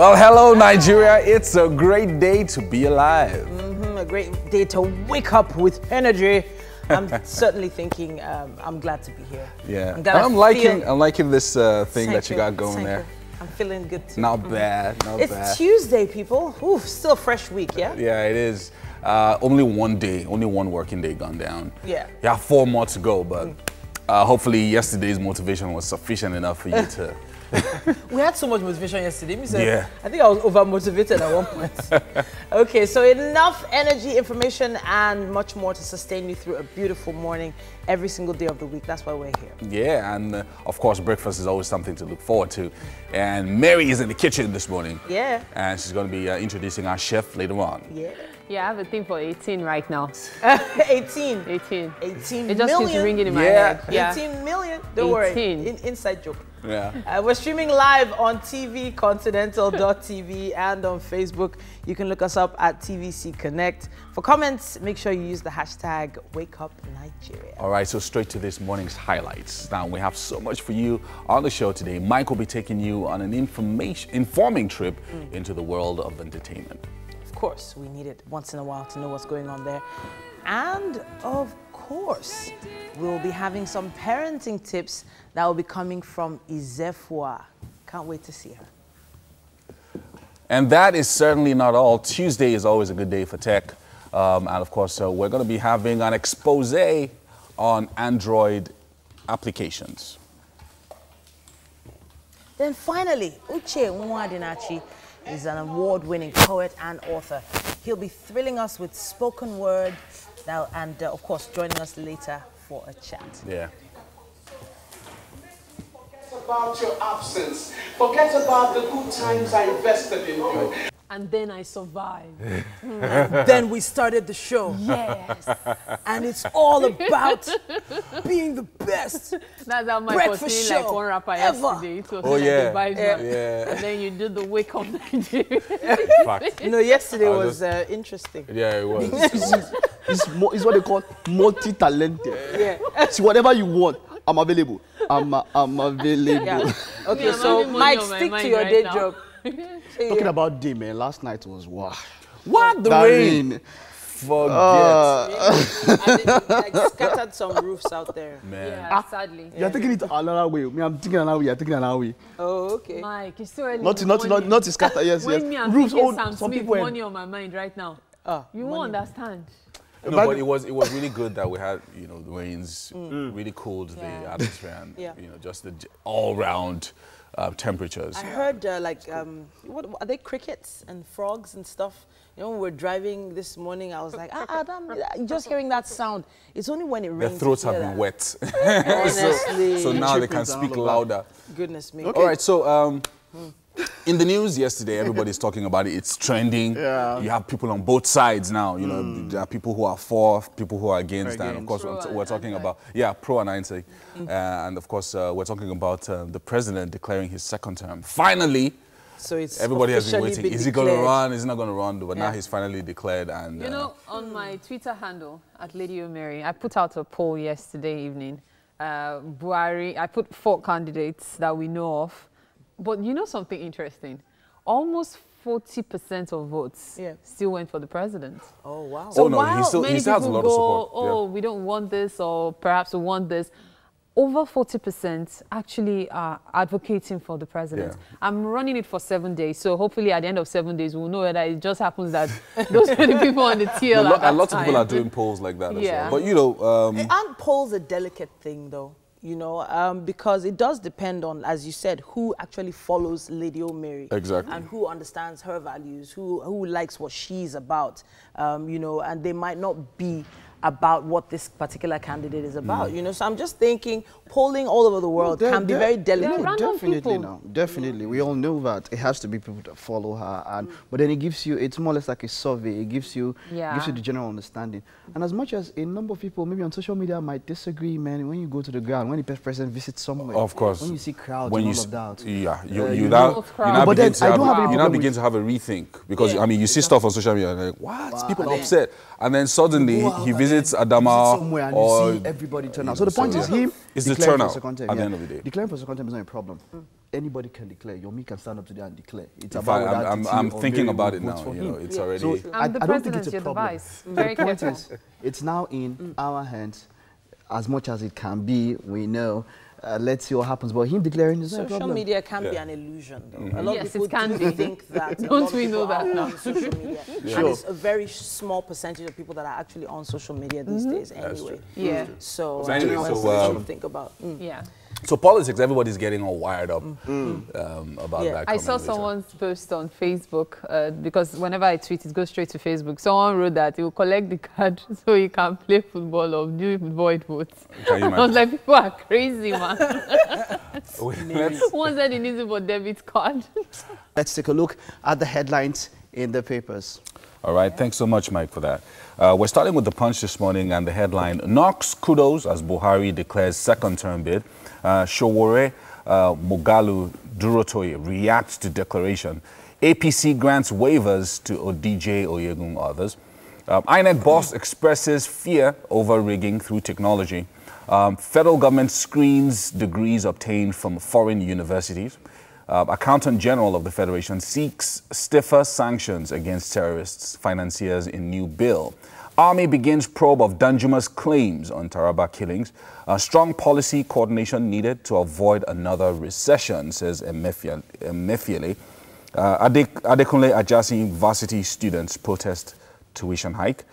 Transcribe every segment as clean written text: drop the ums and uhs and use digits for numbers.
Well, hello, Nigeria. It's a great day to be alive. A great day to wake up with energy. I'm certainly thinking I'm glad to be here. Yeah, I'm liking this thing that you got going there. I'm feeling good too. Not bad, not bad. It's Tuesday, people. Ooh, still a fresh week, yeah? Yeah, it is. Only one working day gone down. Yeah. You have 4 more to go, but hopefully yesterday's motivation was sufficient enough for you to... We had so much motivation yesterday. Yeah. I think I was over-motivated at one point. Okay, so enough energy, information, and much more to sustain you through a beautiful morning every single day of the week. That's why we're here. Yeah, and of course, breakfast is always something to look forward to. And Mary is in the kitchen this morning. Yeah. And she's going to be introducing our chef later on. Yeah. Yeah, I have a thing for 18 right now. 18. 18. 18 It just keeps million. ringing in my head. Yeah. 18 million. Don't worry. Inside joke. Yeah. We're streaming live on tvcontinental.tv and on Facebook. You can look us up at TVC Connect. For comments, make sure you use the hashtag WakeUpNigeria. All right, so straight to this morning's highlights. Now, we have so much for you on the show today. Mike will be taking you on an informing trip into the world of entertainment. Of course, we need it once in a while to know what's going on there. And of course, we'll be having some parenting tips that will be coming from Izefua. Can't wait to see her. And that is certainly not all. Tuesday is always a good day for tech. And of course, we're going to be having an expose on Android applications. Then finally, Uche Nwadinachi is an award-winning poet and author. He'll be thrilling us with spoken word and, of course, joining us later for a chat. Yeah. Forget about your absence. Forget about the good times I invested in you. And then I survived. Then we started the show. Yes. And it's all about being the best. That's how my breakfast was show like one rapper ever. yesterday. It was Oh, like yeah. the vibes man. Yeah. And then you did the wake up Nigeria. Fact. You know, yesterday I was was interesting. Yeah, it was. It's what they call multi-talented. Yeah. See, whatever you want, I'm available. I'm available. Yeah. Okay, I'm so having money Mike, on my stick to mind your right day now. job. Talking about day, man, last night was wow. What? The That rain? rain. Forget. And it, like, scattered some roofs out there. Man. Yeah, sadly. You're taking it another way. Me, I'm taking another way. You're taking another way. Oh, okay. Mike, it's so early. Not to scatter. Yes, when yes. me and Roofs PK own Sam some Smith people. money on my mind right now. You won't understand. No, but it was really good that we had, you know, the rains really cooled the atmosphere and, you know, just the all-round temperatures. I heard what are they, crickets and frogs and stuff? You know, when we were driving this morning, I was like, just hearing that sound. It's only when it Their rains. throats you have hear been that. wet. Honestly. So now they can Chickens and speak all of that. louder. Goodness me. All right, so in the news yesterday, everybody's talking about it. It's trending. Yeah. You have people on both sides now. You know, there are people who are for, people who are against, and of course we're talking about pro and anti, and of course we're talking about the president declaring his second term. Finally. So it's Everybody has been waiting. Is he going to declared. run? Is he not going to run? But now he's finally declared. And You know, on my Twitter handle, at Lady O'Mary, I put out a poll yesterday evening. Buhari, I put 4 candidates that we know of. But you know something interesting? Almost 40% of votes still went for the president. Oh, wow. So Oh, no, while he still many has a people lot go, of support. oh, we don't want this, or perhaps we want this, over 40% actually are advocating for the president. Yeah. I'm running it for 7 days, so hopefully at the end of 7 days, we'll know whether it just happens that those are the people on the TL at that a lot of people time. are doing polls like that as Yeah. well. But, you know... Aren't polls a delicate thing, though? You know, because it does depend on, as you said, who actually follows Lady O'Mary. Exactly. And who understands her values, who likes what she's about, you know, and they might not be about what this particular candidate is about, you know. So I'm just thinking polling all over the world can be very delicate. They're random Definitely people. now. Definitely. We all know that it has to be people that follow her, and but then it gives you, it's more or less like a survey. It gives you the general understanding. And as much as a number of people maybe on social media might disagree, man, when you go to the ground, when the president visits somewhere, Of course. when you see crowds when and you all of that. Yeah, you you now know- But begin then to I have don't have any you now problem begin with- to have a rethink because I mean you see stuff on social media and you're like, what? People are then- upset, and then suddenly Go out he and visits then Adama somewhere and or you see everybody turn out. So the point is him It's the declaring for turnout second term, at the end of the day. Declaring for second term is not a problem. anybody can declare. Yomi can stand up today and declare. It's In about fact, I'm thinking about it now. You know, it's already. So I don't think it's a problem. Vice. Very the point careful. is, it's now in our hands, as much as it can be. We know. Let's see what happens. But him declaring is not a Social problem. media can be an illusion, though. A lot of people can be. think that. Don't we know that now? On social media, and it's a very small percentage of people that are actually on social media these days, anyway. Yeah. So, anyway, think about. Yeah. So politics, everybody's getting all wired up about that. I saw someone's post on Facebook because whenever I tweet, it goes straight to Facebook. Someone wrote that he will collect the card so he can play football or do void votes. I was like, people are crazy, man. One said he needs it for debit card. Let's take a look at the headlines in the papers. All right, thanks so much, Mike, for that. We're starting with the Punch this morning and the headline, knocks kudos as Buhari declares second-term bid. Showore Mogalu Durotoye reacts to declaration. APC grants waivers to ODJ Oyegun others. INEC boss expresses fear over rigging through technology. Federal government screens degrees obtained from foreign universities. Accountant General of the Federation seeks stiffer sanctions against terrorists, financiers in new bill. Army begins probe of Danjuma's claims on Taraba killings. Strong policy coordination needed to avoid another recession, says Emefiele. Adekunle Ajasi varsity students protest tuition hike.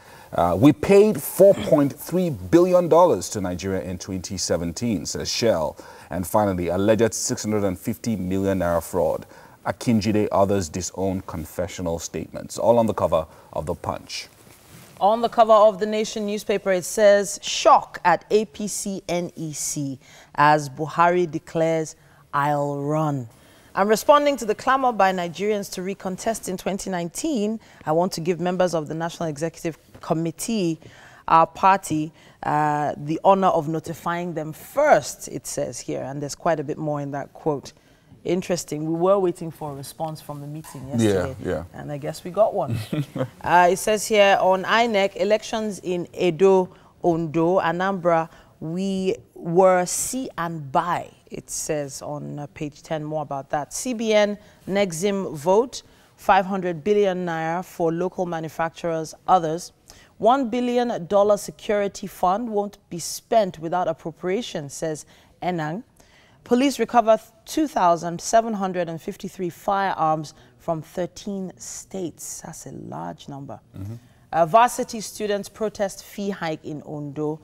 We paid $4.3 billion to Nigeria in 2017, says Shell. And finally, alleged 650 million naira fraud. Akinjide others disown confessional statements. All on the cover of the Punch. On the cover of the Nation newspaper, it says, shock at APC NEC as Buhari declares, I'll run. I'm responding to the clamor by Nigerians to recontest in 2019. I want to give members of the National Executive Committee, our party, the honor of notifying them first, it says here. And there's quite a bit more in that quote. Interesting. We were waiting for a response from the meeting yesterday. And I guess we got one. It says here on INEC, elections in Edo, Ondo, Anambra, we were see and buy. It says on page 10 more about that. CBN, Nexim vote, 500 billion naira for local manufacturers, others. $1 billion security fund won't be spent without appropriation, says Enang. Police recover 2,753 firearms from 13 states. That's a large number. Varsity students protest fee hike in Ondo.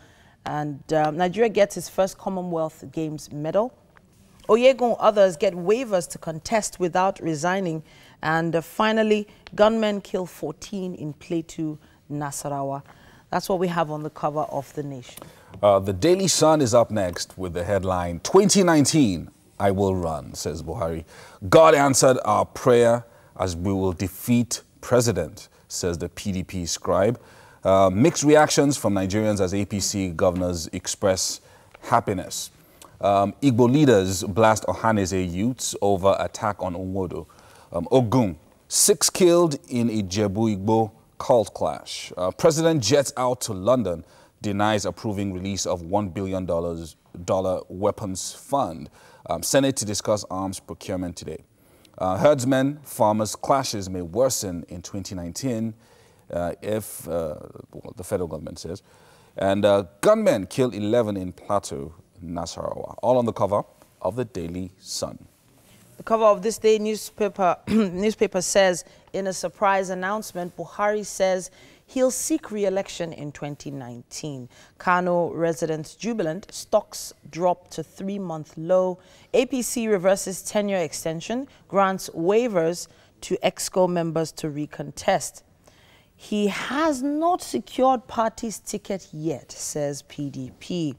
And Nigeria gets its first Commonwealth Games medal. Oyegun others get waivers to contest without resigning. And finally, gunmen kill 14 in Plateau, Nasarawa. That's what we have on the cover of the Nation. The Daily Sun is up next with the headline, 2019, I will run, says Buhari. God answered our prayer as we will defeat president, says the PDP scribe. Mixed reactions from Nigerians as APC governors express happiness. Igbo leaders blast Ohaneze youths over attack on Onwodo. Ogun, 6 killed in Ijebu Igbo cult clash. President jets out to London, denies approving release of $1 billion weapons fund. Senate to discuss arms procurement today. Herdsmen, farmers clashes may worsen in 2019 if, the federal government says. And gunmen kill 11 in Plateau, Nasarawa. All on the cover of the Daily Sun. The cover of this day newspaper says, in a surprise announcement, Buhari says he'll seek re-election in 2019. Kano residents jubilant, stocks drop to 3-month low. APC reverses tenure extension, grants waivers to EXCO members to recontest. He has not secured party's ticket yet, says PDP.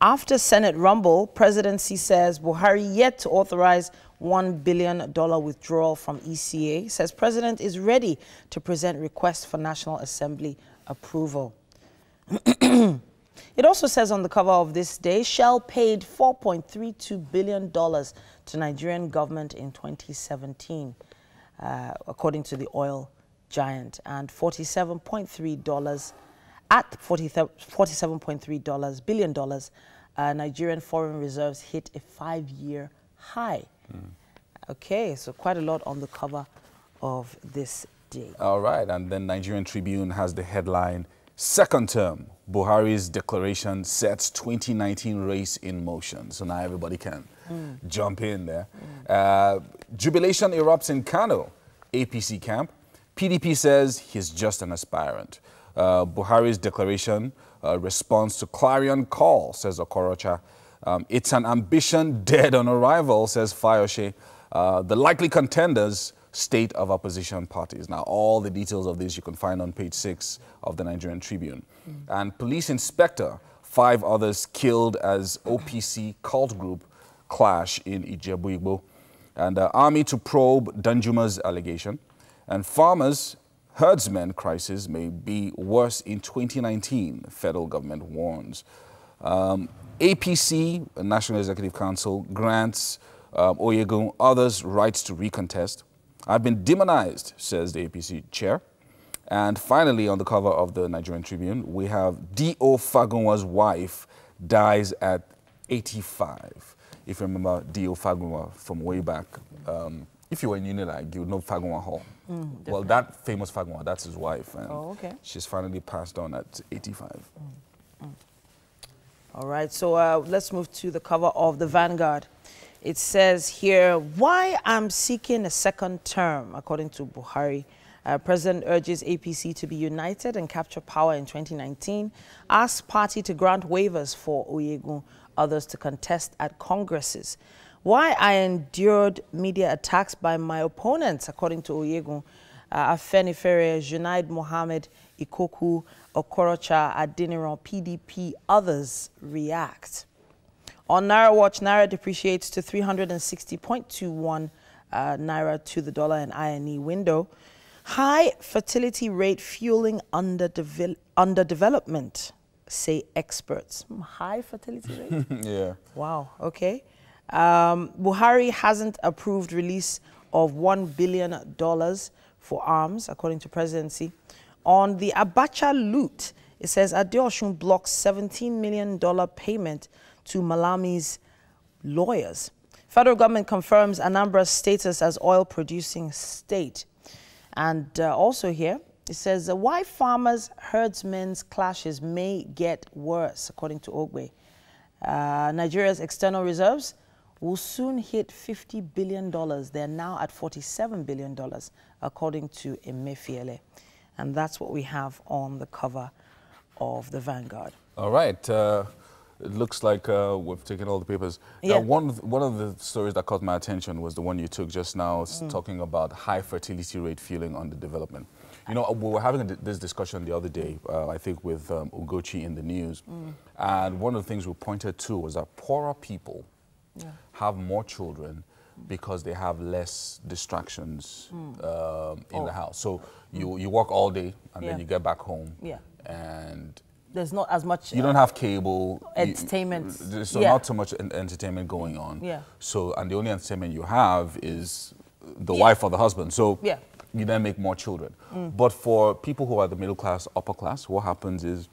After Senate rumble, presidency says Buhari yet to authorize $1 billion withdrawal from ECA, says president is ready to present request for National Assembly approval. It also says on the cover of this day, Shell paid $4.32 billion to Nigerian government in 2017, according to the oil giant, and $47.3 billion, Nigerian foreign reserves hit a 5-year high. Okay, so quite a lot on the cover of this day. All right, and then Nigerian Tribune has the headline, second term, Buhari's declaration sets 2019 race in motion. So now everybody can jump in there. Jubilation erupts in Kano, APC camp. PDP says he's just an aspirant. Buhari's declaration responds to clarion call, says Okorocha. It's an ambition dead on arrival, says Fayose. The likely contenders, state of opposition parties. Now, all the details of this you can find on page 6 of the Nigerian Tribune. And police inspector, 5 others killed as OPC cult group clash in Ijebu-Igbo. And army to probe Danjuma's allegation. And farmers, herdsmen crisis may be worse in 2019, federal government warns. APC, National Executive Council, grants Oyegun others rights to recontest. I've been demonized, says the APC chair. And finally, on the cover of the Nigerian Tribune, we have D.O. Fagunwa's wife dies at 85. If you remember D.O. Fagunwa from way back, if you were in Unilag, you would know Fagunwa Hall. Well, that famous Fagunwa, that's his wife. And she's finally passed on at 85. All right, so let's move to the cover of the Vanguard. It says here, why I'm seeking a second term, according to Buhari. President urges APC to be united and capture power in 2019. Asks party to grant waivers for Oyegun, others to contest at congresses. Why I endured media attacks by my opponents, according to Oyegun. Afenifere, Junaid Mohammed, Ikoku, Okorocha, Adeniran, PDP, others react. On Naira Watch, Naira depreciates to 360.21 Naira to the dollar and INE window. High fertility rate fueling underdevelopment, say experts. High fertility rate? Yeah. Wow, okay. Buhari hasn't approved release of $1 billion for arms, according to presidency. On the Abacha loot, it says Adeosun blocks $17 million payment to Malami's lawyers. Federal government confirms Anambra's status as oil-producing state. And also here, it says why farmers' herdsmen's clashes may get worse, according to Ogbe. Nigeria's external reserves will soon hit $50 billion. They're now at $47 billion, according to Emefiele. And that's what we have on the cover of the Vanguard. All right. It looks like we've taken all the papers. Yeah. One of the stories that caught my attention was the one you took just now, talking about high fertility rate fueling underdevelopment. You know, we were having this discussion the other day, I think with Ugochi in the news. And one of the things we pointed to was that poorer people have more children because they have less distractions in the house. So you work all day and then you get back home and there's not as much... You don't have cable. Entertainment. So not so much entertainment going on. So, and the only entertainment you have is the wife or the husband. So you then make more children. But for people who are the middle class, upper class, what happens is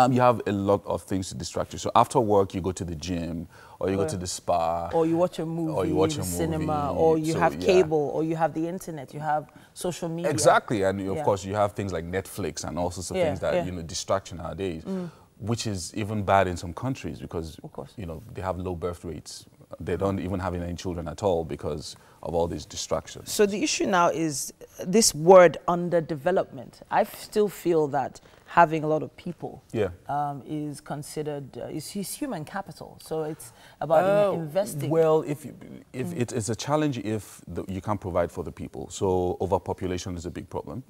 you have a lot of things to distract you. So after work, you go to the gym, or you go to the spa. Or you watch a movie, or you watch a cinema, or you have cable, or you have the internet, you have social media. Exactly, and of course you have things like Netflix and all sorts of things that, you know, distract you nowadays, which is even bad in some countries because, you know, they have low birth rates. They don't even have any children at all because of all these distractions. So the issue now is this word underdevelopment. I still feel that having a lot of people is considered, is human capital. So it's about investing. Well, if it's a challenge if you can't provide for the people. So overpopulation is a big problem.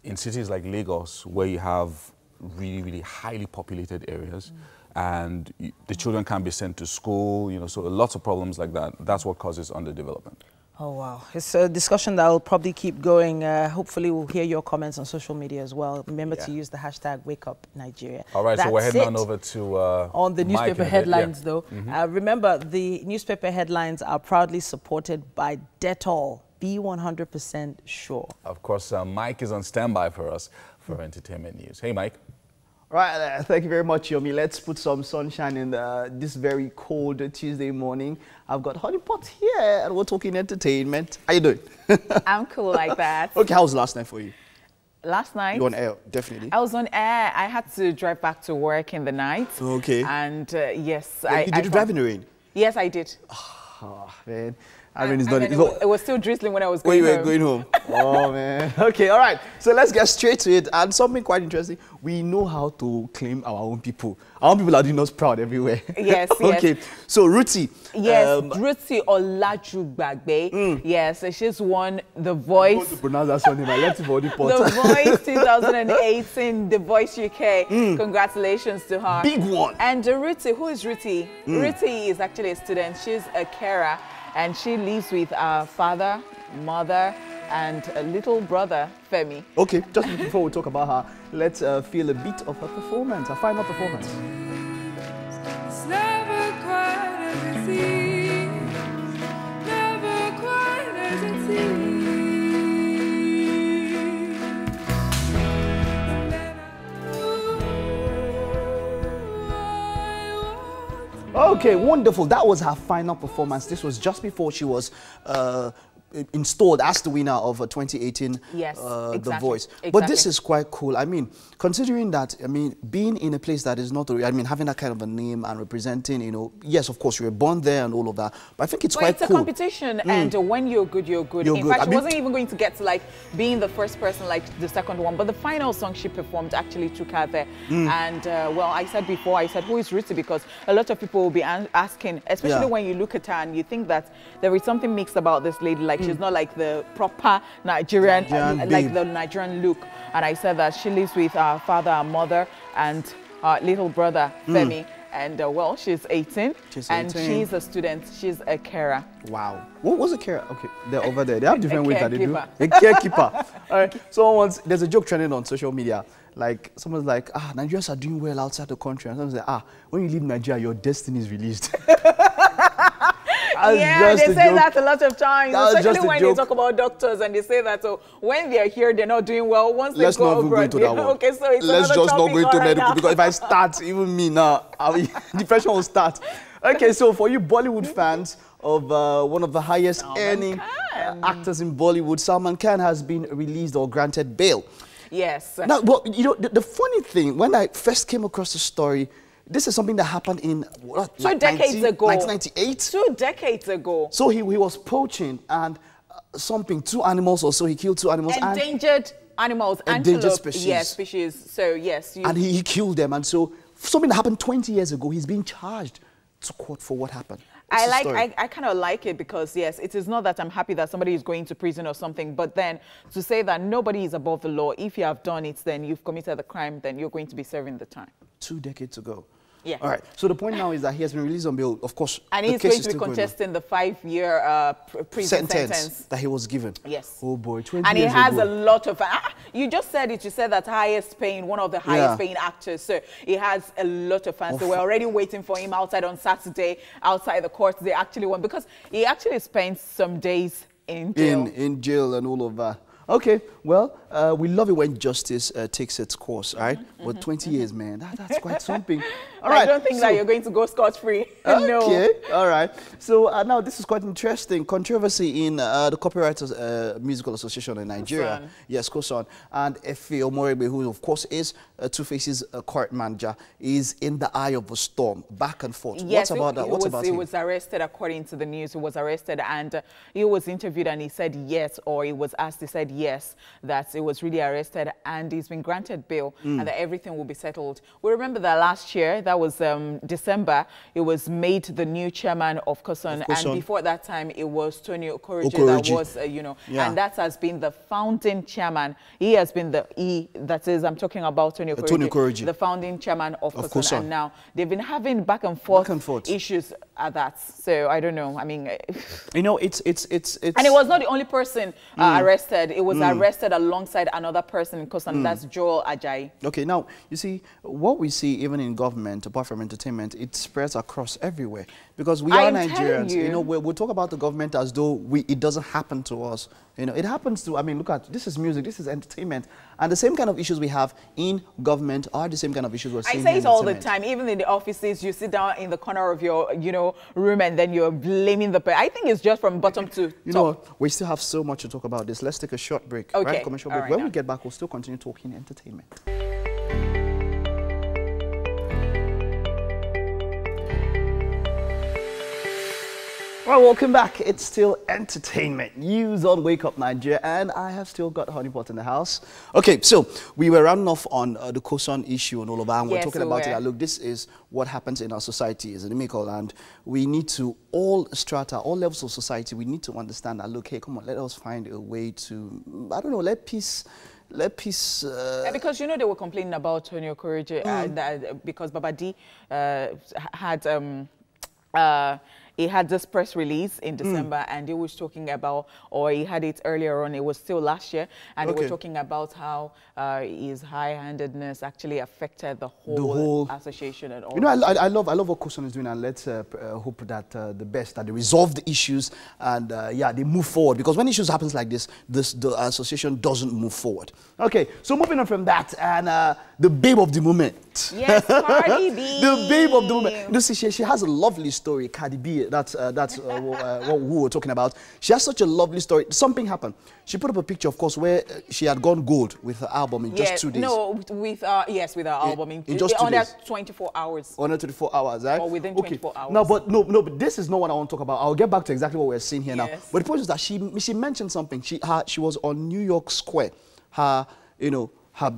In cities like Lagos, where you have really, really highly populated areas, and the children can't be sent to school, you know, so lots of problems like that. That's what causes underdevelopment. Oh, wow. It's a discussion that will probably keep going. Hopefully, we'll hear your comments on social media as well. Remember to use the hashtag #WakeUpNigeria. All right, so we're heading on over to on the newspaper headlines, though. Remember, the newspaper headlines are proudly supported by Dettol. Be 100% sure. Of course, Mike is on standby for us for entertainment news. Hey, Mike. Right, thank you very much, Yomi. Let's put some sunshine in this very cold Tuesday morning. I've got Honeypot here, and we're talking entertainment. How you doing? I'm cool like that. Okay, how was last night for you? Last night? You on air, definitely. I was on air. I had to drive back to work in the night. Okay. And yes, Did you drive in the rain? Yes, I did. Oh, man. I mean, it's not. It was still drizzling when I was going home. When you were going home. Oh, man. Okay, all right. So let's get straight to it. And something quite interesting. We know how to claim our own people. Our own people are doing us proud everywhere. Yes, okay. Yes. So, Ruthie. Yes, Ruthie Olajugbagbe. Yes, she's won The Voice. I'm going to pronounce that surname. I left it for the pot. The Voice 2018, The Voice UK. Congratulations to her. Big one. And Ruthie, who is Ruthie? Ruthie is actually a student. She's a carer. And she lives with her father, mother, and a little brother, Femi. Okay, just before we talk about her, let's feel a bit of her performance, her final performance. It's never quite as it seems, never quite as it seems. Okay, wonderful. That was her final performance. This was just before she was installed as the winner of 2018 The Voice. Exactly. But this is quite cool. I mean, considering that, I mean, being in a place that is not, I mean, having that kind of a name and representing, you know, yes, of course, you were born there and all of that, but I think it's quite cool. It's a competition, and when you're good, you're good. In fact, she wasn't even going to get to, like, being the first person, like, the second one, but the final song she performed actually took her there. And, well, I said before, who is Ruthie? Because a lot of people will be asking, especially when you look at her and you think that there is something mixed about this lady, like, she's not like the proper Nigerian like the Nigerian look. And I said that she lives with her father and mother and her little brother, Femi. And well, she's 18. And she's a student. She's a carer. Wow. What was a carer? Okay, they're over there. They have different ways that they do. A carekeeper. All right. There's a joke trending on social media. Like, someone's like, Nigerians are doing well outside the country. And someone's like, when you leave Nigeria, your destiny is released. Yeah, they say that a lot of times, especially when they talk about doctors and they say that, so when they're here, they're not doing well. Once they go abroad, okay, so it's let's just not go into medical, because if I start, even me now, depression will start. Okay, so for you Bollywood fans of one of the highest earning actors in Bollywood, Salman Khan has been released or granted bail. Yes. Now, well, you know, the funny thing, when I first came across the story, this is something that happened in what, 2 decades ago. 1998? 2 decades ago. So he was poaching and two animals or so. He killed 2 animals. Endangered animals. Endangered species. Yes, species. So, yes. And he killed them. And so something that happened 20 years ago, he's being charged to court for what happened. I kind of like it because, yes, it is not that I'm happy that somebody is going to prison or something, but then to say that nobody is above the law, if you have done it, then you've committed the crime, then you're going to be serving the time. 2 decades ago. Yeah. All right. So the point now is that he has been released on bail, of course. And he's going to be contesting the 5-year prison sentence that he was given. Yes. Oh boy, 20 years And he has ago. a lot of, you just said it, you said that highest paying, one of the highest paying actors. So he has a lot of fans. So we're already waiting for him outside on Saturday, outside the court. They actually won, because he actually spent some days in jail. In jail and all of that. Okay, well, we love it when justice takes its course, right? But 20 years, man, that's quite something. All right. I don't think that you're going to go scot-free. No. Okay, all right. So now this is quite interesting. Controversy in the Copywriters Musical Association in Nigeria. COSAN. Yes, COSAN. And Efe Omorebe, who of course is Two Faces court manager, is in the eye of a storm, back and forth. Yes, What's about that? What's about him? He was arrested, according to the news. He was arrested, and he was interviewed, and he said yes, or he was asked, he said yes, that he was really arrested, and he's been granted bail, and that everything will be settled. We remember that last year, that was December, he was made the new chairman of COSAN, and before that time, it was Tony Okorije that was, you know, and that has been the founding chairman. He has been that is, I'm talking about Tony Okorije, the founding chairman of COSAN, and now they've been having back and forth issues at that. So I don't know. I mean, you know, it's and it was not the only person arrested. It was arrested alongside another person in COSAN. That's Joel Ajayi. Okay, now you see what we see even in government, apart from entertainment, it spreads across everywhere, because we are Nigerians. You know, we'll talk about the government as though it doesn't happen to us. You know, it happens to, I mean, look at, this is music, this is entertainment. And the same kind of issues we have in government are the same kind of issues we're seeing in I say it all the entertainment. time, even in the offices, you sit down in the corner of your, you know, room and then you're blaming the person. I think it's just from bottom to top. You know what? We still have so much to talk about this. Let's take a short break, Okay. right? Commercial break. All right, When now. we get back, we'll still continue talking entertainment. Well, welcome back. It's still entertainment news on Wake Up Nigeria, and I have still got Honeypot in the house. Okay, so we were running off on the Kosan issue and all of that, and we're Yes, talking we about were. it. Like, look, this is what happens in our society, is inimical, and we need to, all strata, all levels of society, we need to understand that, look, hey, come on, let us find a way to, I don't know, let peace. Because, you know, they were complaining about Tony Okoreje because Babadi had he had this press release in December and he was talking about, or he had it earlier on, it was still last year, and they were talking about how his high-handedness actually affected the whole association and all. You know, I love what Kosan is doing, and let's hope that the best, that they resolve the issues and yeah, they move forward, because when issues happens like this, the association doesn't move forward. Okay, so moving on from that, and the babe of the moment. Yes, Cardi B. The babe of the moment. You know, see, she has a lovely story, Cardi B. That's what we were talking about. She has such a lovely story. Something happened. She put up a picture, of course, where she had gone gold with her album in just 2 days. No, with yes, with our album in just 2 under days. 24 hours. Under 24 hours, right? Or within 24 hours. No, but this is not what I want to talk about. I'll get back to exactly what we're seeing here now. But the point is that she mentioned something. She was on New York Square. Her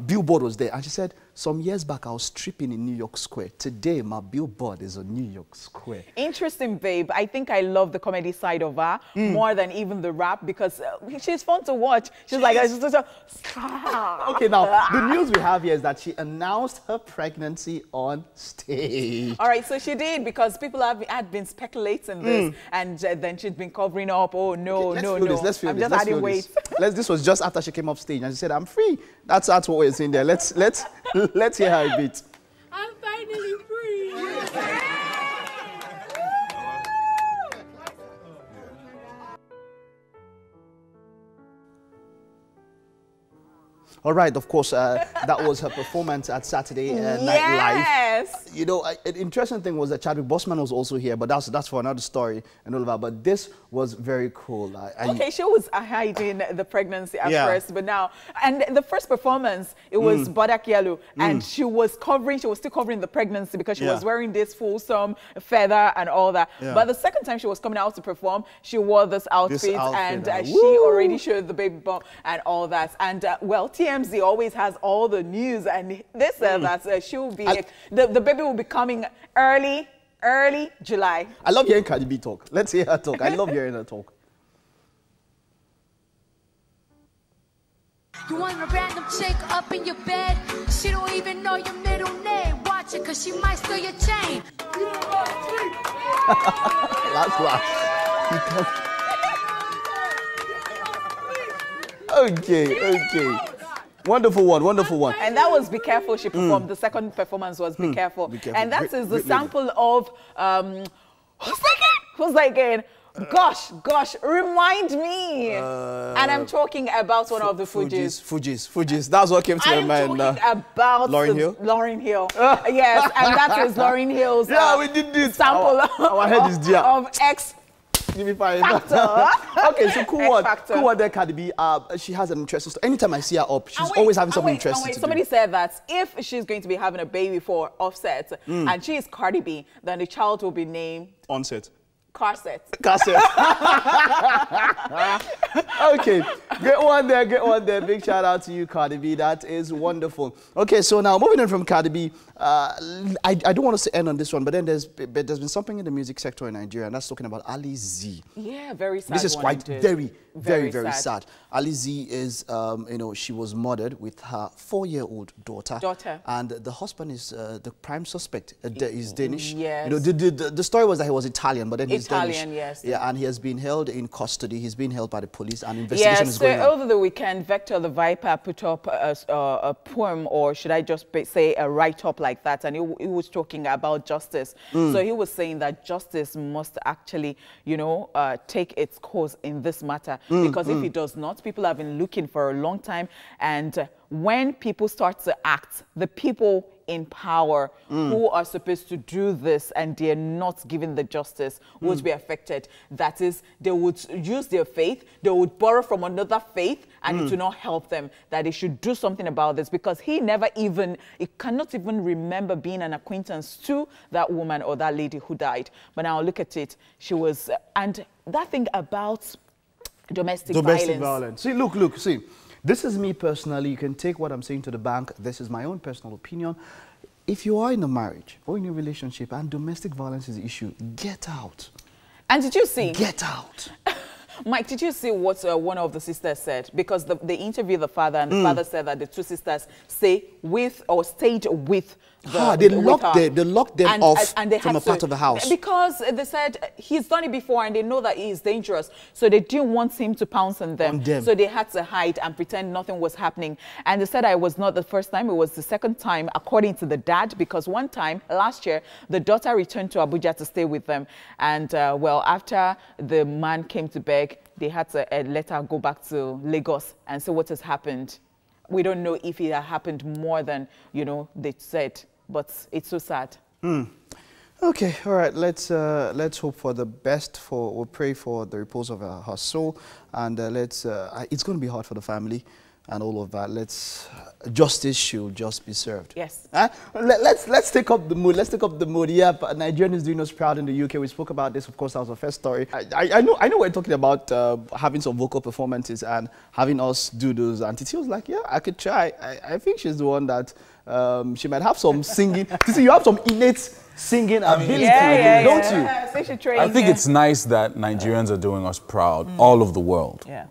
billboard was there, and she said, some years back, I was stripping in New York Square. Today, my billboard is on New York Square. Interesting, babe. I think I love the comedy side of her more than even the rap, because she's fun to watch. She's like, okay, now, the news we have here is that she announced her pregnancy on stage. All right, so she did, because people had been speculating this, and then she'd been covering up. Oh, no, Okay, no. Let's feel I'm this. just adding weight. This was just after she came off stage, and she said, I'm free. That's what we're saying there. Let's hear her a bit. I'm finally free. All right, of course, that was her performance at Saturday Night Live. Yes. You know, an interesting thing was that Chadwick Boseman was also here, but that's for another story and all of that. But this was very cool. Okay, she was hiding the pregnancy at first, but now, and the first performance, it was Bodak Yellow, and she was still covering the pregnancy, because she was wearing this fulsome feather and all that. But the second time she was coming out to perform, she wore this outfit and she already showed the baby bump and all that. And well, TMZ always has all the news, and they said that she will be, the baby will be coming early July. I love hearing Cardi B talk. Let's hear her talk. I love hearing her talk. You want a random chick up in your bed? She don't even know your middle name. Watch it, cause she might steal your chain. Okay. Wonderful one. And that was Be Careful she performed. The second performance was Be Careful. And that is the sample of, who's that again? Gosh, remind me. And I'm talking about one of the Fugees. That's what came to my mind. I'm talking about Lauryn Hill? Lauryn Hill. Yes, and that is Lauryn Hill's we did this. Sample our head is dear. of X Give me 5. Factor. Okay, so cool one there, Cardi B. She has an interesting story. Anytime I see her up, she's always having something interesting to do. Somebody said that if she's going to be having a baby for Offset, and she is Cardi B, then the child will be named Onset. Carset. Okay, get one there. Big shout out to you, Cardi B. That is wonderful. Okay, so now moving on from Cardi B, I don't want us to end on this one, but then there's been something in the music sector in Nigeria, and that's talking about Ali Z. Yeah, very sad. This is quite very sad. Ali Z is, she was murdered with her 4-year-old daughter. And the husband is the prime suspect. Is Danish. Yes. The story was that he was Italian, but then he's Danish. Yes. Yeah, and he has been held in custody. He's been held by the police, and investigation is going on. Over the weekend, Vector the Viper put up a poem, or should I just say a write-up like that, and he was talking about justice. So he was saying that justice must actually, take its course in this matter. because if he does not, people have been looking for a long time. And when people start to act, the people in power who are supposed to do this and they're not given the justice would be affected. That is, they would use their faith, they would borrow from another faith, and it will not help them. That they should do something about this, because he cannot even remember being an acquaintance to that woman or that lady who died. But now look at it. She was, and that thing about domestic violence. See, look, see. This is me personally. You can take what I'm saying to the bank. This is my own personal opinion. If you are in a marriage or in a relationship and domestic violence is the issue, get out. And did you see? Get out. Mike, did you see what one of the sisters said? Because they interviewed the father, and the father said that the two sisters stayed with they locked them off from a part of the house. Because they said he's done it before and they know that he is dangerous. So they didn't want him to pounce on them. So they had to hide and pretend nothing was happening. And they said it was not the first time, it was the second time, according to the dad, because one time last year, the daughter returned to Abuja to stay with them. And well, after the man came to beg, they had to let her go back to Lagos and see what has happened. We don't know if it had happened more than, they said. But it's so sad. Okay, all right. Let's hope for the best. We'll pray for the repose of her soul, and it's going to be hard for the family and all of that. Justice should just be served. Yes. Let's take up the mood. Let's take up the mood. Yeah, but Nigerian is doing us proud in the UK. We spoke about this. Of course, that was the first story. I know we're talking about having some vocal performances and having us do those. And Titi was like, yeah, I could try. I think she's the one that she might have some singing. Titi, you have some innate singing ability, don't you? I think it's nice that Nigerians are doing us proud, all of the world. Yeah.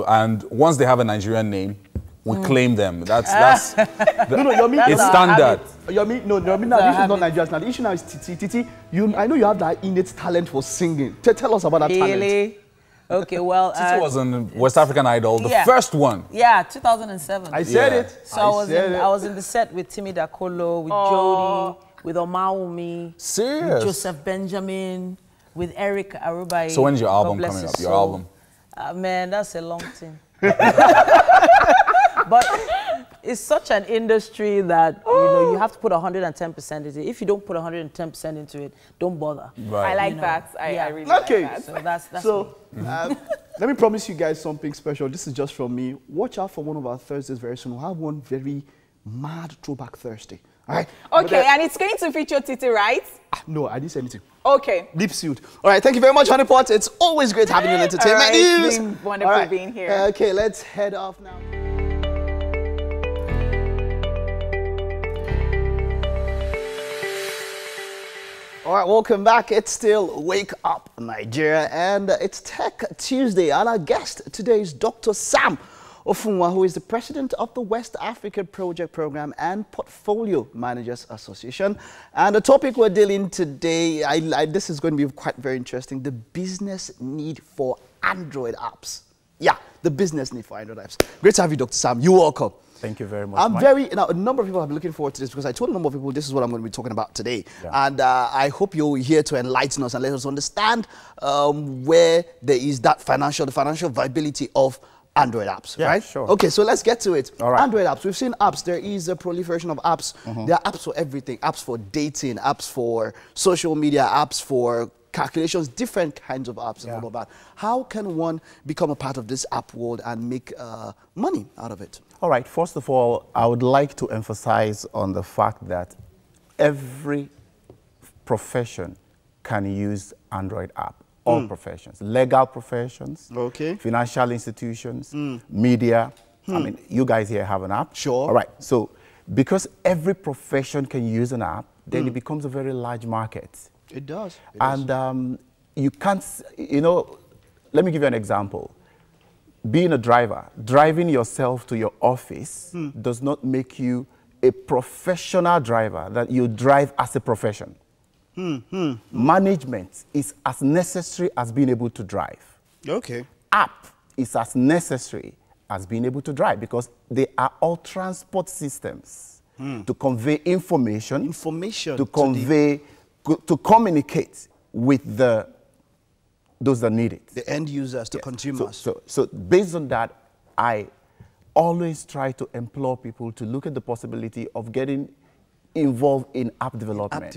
And once they have a Nigerian name, we claim them. That's Yomi, it's standard. Yomi, no, now this is not Nigerians. Now the issue now is Titi. Titi, I know you have that innate talent for singing. Tell us about that talent. Okay, well, Titi was on West African Idol, the first one. Yeah, 2007. I said it. So I was in the set with Timmy Dakolo, with Jody, with Omawumi, Serious? with Joseph Benjamin, with Eric Arubai. So when's your album coming up? Your album? Man, that's a long thing. But it's such an industry that you have to put 110% into it. If you don't put 110% into it, don't bother. Right. I like that. I really like that. So that's let me promise you guys something special. This is just from me. Watch out for one of our Thursdays very soon. We'll have one very mad throwback Thursday. All right? Okay, and it's going to feature Titi, right? No, I didn't say anything. Okay. Deep suit. All right, thank you very much, Honeypot. It's always great having you in entertainment news. It's been wonderful being here. Okay, let's head off now. All right, welcome back. It's still Wake Up Nigeria, and it's Tech Tuesday. And our guest today is Dr. Sam Ofunwa, who is the president of the West African Project Program and Portfolio Managers Association. And the topic we're dealing today, this is going to be quite very interesting, the business need for Android apps. Yeah, the business need for Android apps. Great to have you, Dr. Sam. You're welcome. Thank you very much, Mike. Now, a number of people have been looking forward to this because I told a number of people this is what I'm going to be talking about today. Yeah. And I hope you're here to enlighten us and let us understand where there is that the financial viability of Android apps, right? Sure. Okay, so let's get to it. All right. Android apps. We've seen apps. There is a proliferation of apps. There are apps for everything. Apps for dating, apps for social media, apps for calculations, different kinds of apps and all of that. How can one become a part of this app world and make money out of it? All right. First of all, I would like to emphasize on the fact that every profession can use Android app. All professions, legal professions, financial institutions, media. I mean, you guys here have an app. Sure. All right. So because every profession can use an app, then it becomes a very large market. It does. You can't, let me give you an example. Being a driver, driving yourself to your office does not make you a professional driver, that you drive as a profession. Management is as necessary as being able to drive. Okay. App is as necessary as being able to drive because they are all transport systems to convey information, to convey, to communicate with the those that need it. The end users, the consumers. So based on that, I always try to implore people to look at the possibility of getting involved in app development.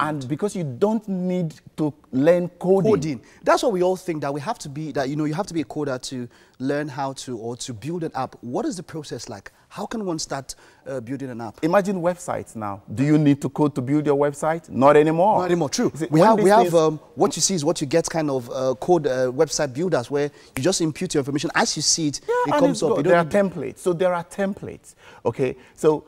And because you don't need to learn coding. That's what we all think, that we have to be, that, you know, you have to be a coder to learn how to, or to build an app. What is the process like? How can one start building an app? Imagine websites now. Do you need to code to build your website? Not anymore. Not anymore, true. We have what you see is what you get, kind of code website builders, where you just impute your information as you see it, it comes up. There are templates. So there are templates, okay? So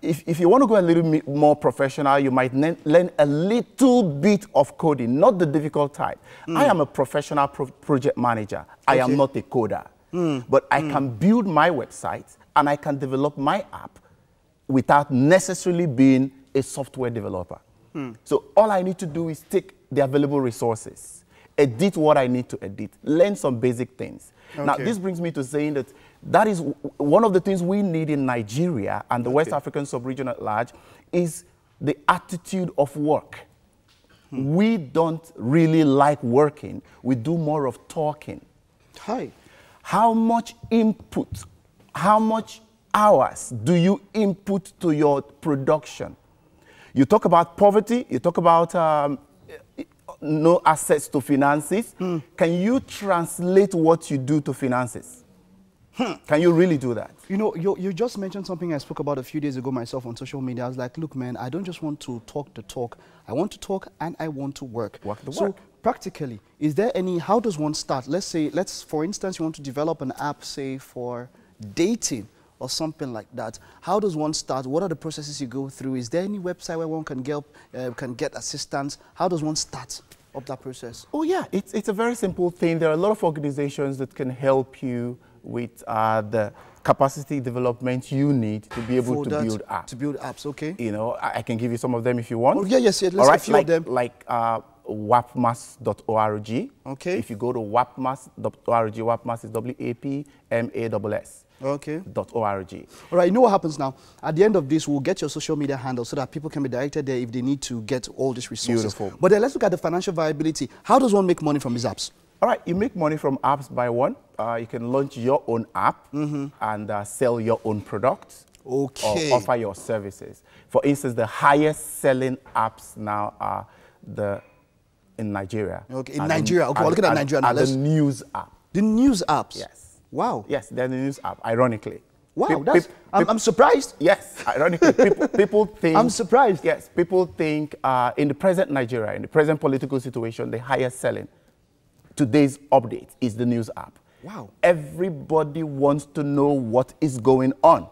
if you want to go a little more professional, you might learn a little bit of coding, not the difficult type. I am a professional project manager. I am not a coder. But I can build my website and I can develop my app without necessarily being a software developer. So all I need to do is take the available resources, edit what I need to edit, learn some basic things. Now, this brings me to saying that that is one of the things we need in Nigeria and the West African sub-region at large is the attitude of work. We don't really like working. We do more of talking. How much input, how much hours do you input to your production? You talk about poverty, you talk about no access to finances. Can you translate what you do to finances? Can you really do that? You know, you just mentioned something I spoke about a few days ago myself on social media. I was like, look, man, I don't just want to talk the talk. I want to talk and I want to work. So practically, is there any, how does one start? Let's say, for instance, you want to develop an app, say, for dating or something like that. How does one start? What are the processes you go through? Is there any website where one can get assistance? How does one start up that process? Oh, yeah, it's a very simple thing. There are a lot of organizations that can help you with the capacity development you need to be able to build apps. To build apps, okay. You know, I can give you some of them if you want. Oh, yeah, yes, let's a few of them. Like wapmas.org. Okay. If you go to wapmas.org, wapmas is WAPMASS. Okay. .org. All right, you know what happens now? At the end of this, we'll get your social media handle so that people can be directed there if they need to get all these resources. Beautiful. But then let's look at the financial viability. How does one make money from these apps? All right, you make money from apps by one. You can launch your own app and sell your own products. Okay. Or offer your services. For instance, the highest selling apps now are in Nigeria. Okay, in Nigeria. Okay, we're looking at Nigeria now. The news app. The news apps? Yes. Wow. Yes, they're the news app, ironically. Wow, I'm surprised. Yes, ironically, people think... I'm surprised. Yes, people think in the present Nigeria, in the present political situation, the highest selling, today's update is the news app. Wow. Everybody wants to know what is going on.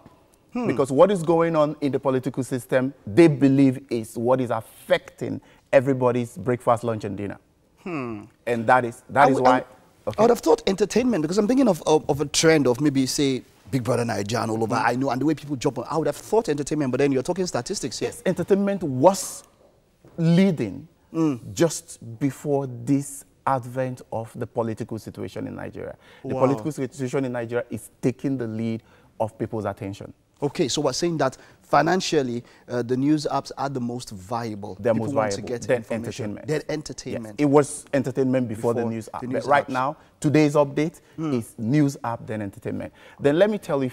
Because what is going on in the political system, they believe is what is affecting everybody's breakfast, lunch, and dinner. And that is why... I would have thought entertainment, because I'm thinking of a trend of maybe, say, Big Brother Naija all over, I know, and the way people jump on. I would have thought entertainment, but then you're talking statistics here. Yes, entertainment was leading just before this advent of the political situation in Nigeria. The political situation in Nigeria is taking the lead of people's attention. Okay, so we're saying that financially, the news apps are the most viable. They're most viable. To get then entertainment. Then entertainment. Yes. It was entertainment before the news app. But right now, today's update is news app, then entertainment. Then let me tell you,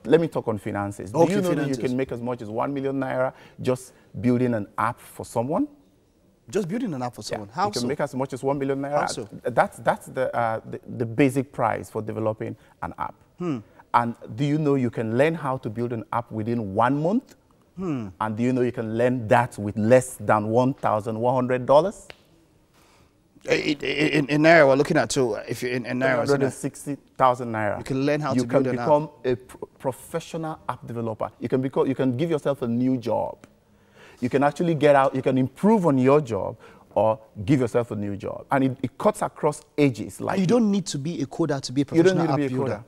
let me talk on finances. Do you know that you can make as much as 1 million naira just building an app for someone? Just building an app for someone. How you can make as much as 1 million naira. How so? That's the basic price for developing an app. And do you know you can learn how to build an app within 1 month? And do you know you can learn that with less than $1,100? In Naira, we're looking at if you're in Naira, 160,000 Naira. You can learn how to build an app. You can become a professional app developer. You can give yourself a new job. You can actually get out, you can improve on your job or give yourself a new job. And it cuts across ages. Like you don't need to be a coder to be a professional app builder.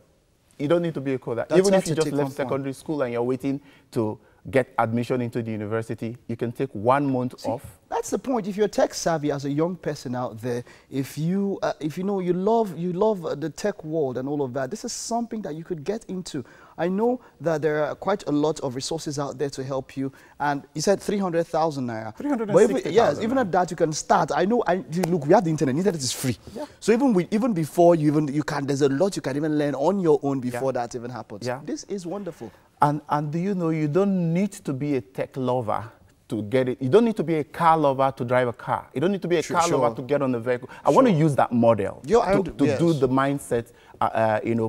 You don't need to be a coder. Even if you just left secondary school and you're waiting to get admission into the university, you can take 1 month off That's the point. If you're tech savvy as a young person out there, if you know you love the tech world and all of that, this is something that you could get into. I know that there are quite a lot of resources out there to help you. And you said 300,000 naira. 360,000. Yes, even at that you can start. I know. Look, we have the internet. The internet is free. Yeah. So even before you can, there's a lot you can even learn on your own before that even happens. Yeah. This is wonderful. And do you know you don't need to be a tech lover to get it. You don't need to be a car lover to drive a car. You don't need to be a car lover to get on the vehicle. I want to use that model to do the mindset,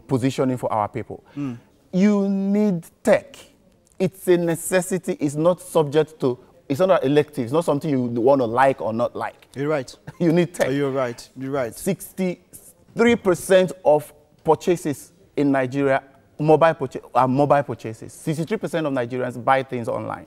positioning for our people. You need tech. It's a necessity. It's not subject to, it's not elective. It's not something you want to like or not like. You're right. You need tech. You're right. You're right. 63% of purchases in Nigeria are mobile purchases. 63% of Nigerians buy things online.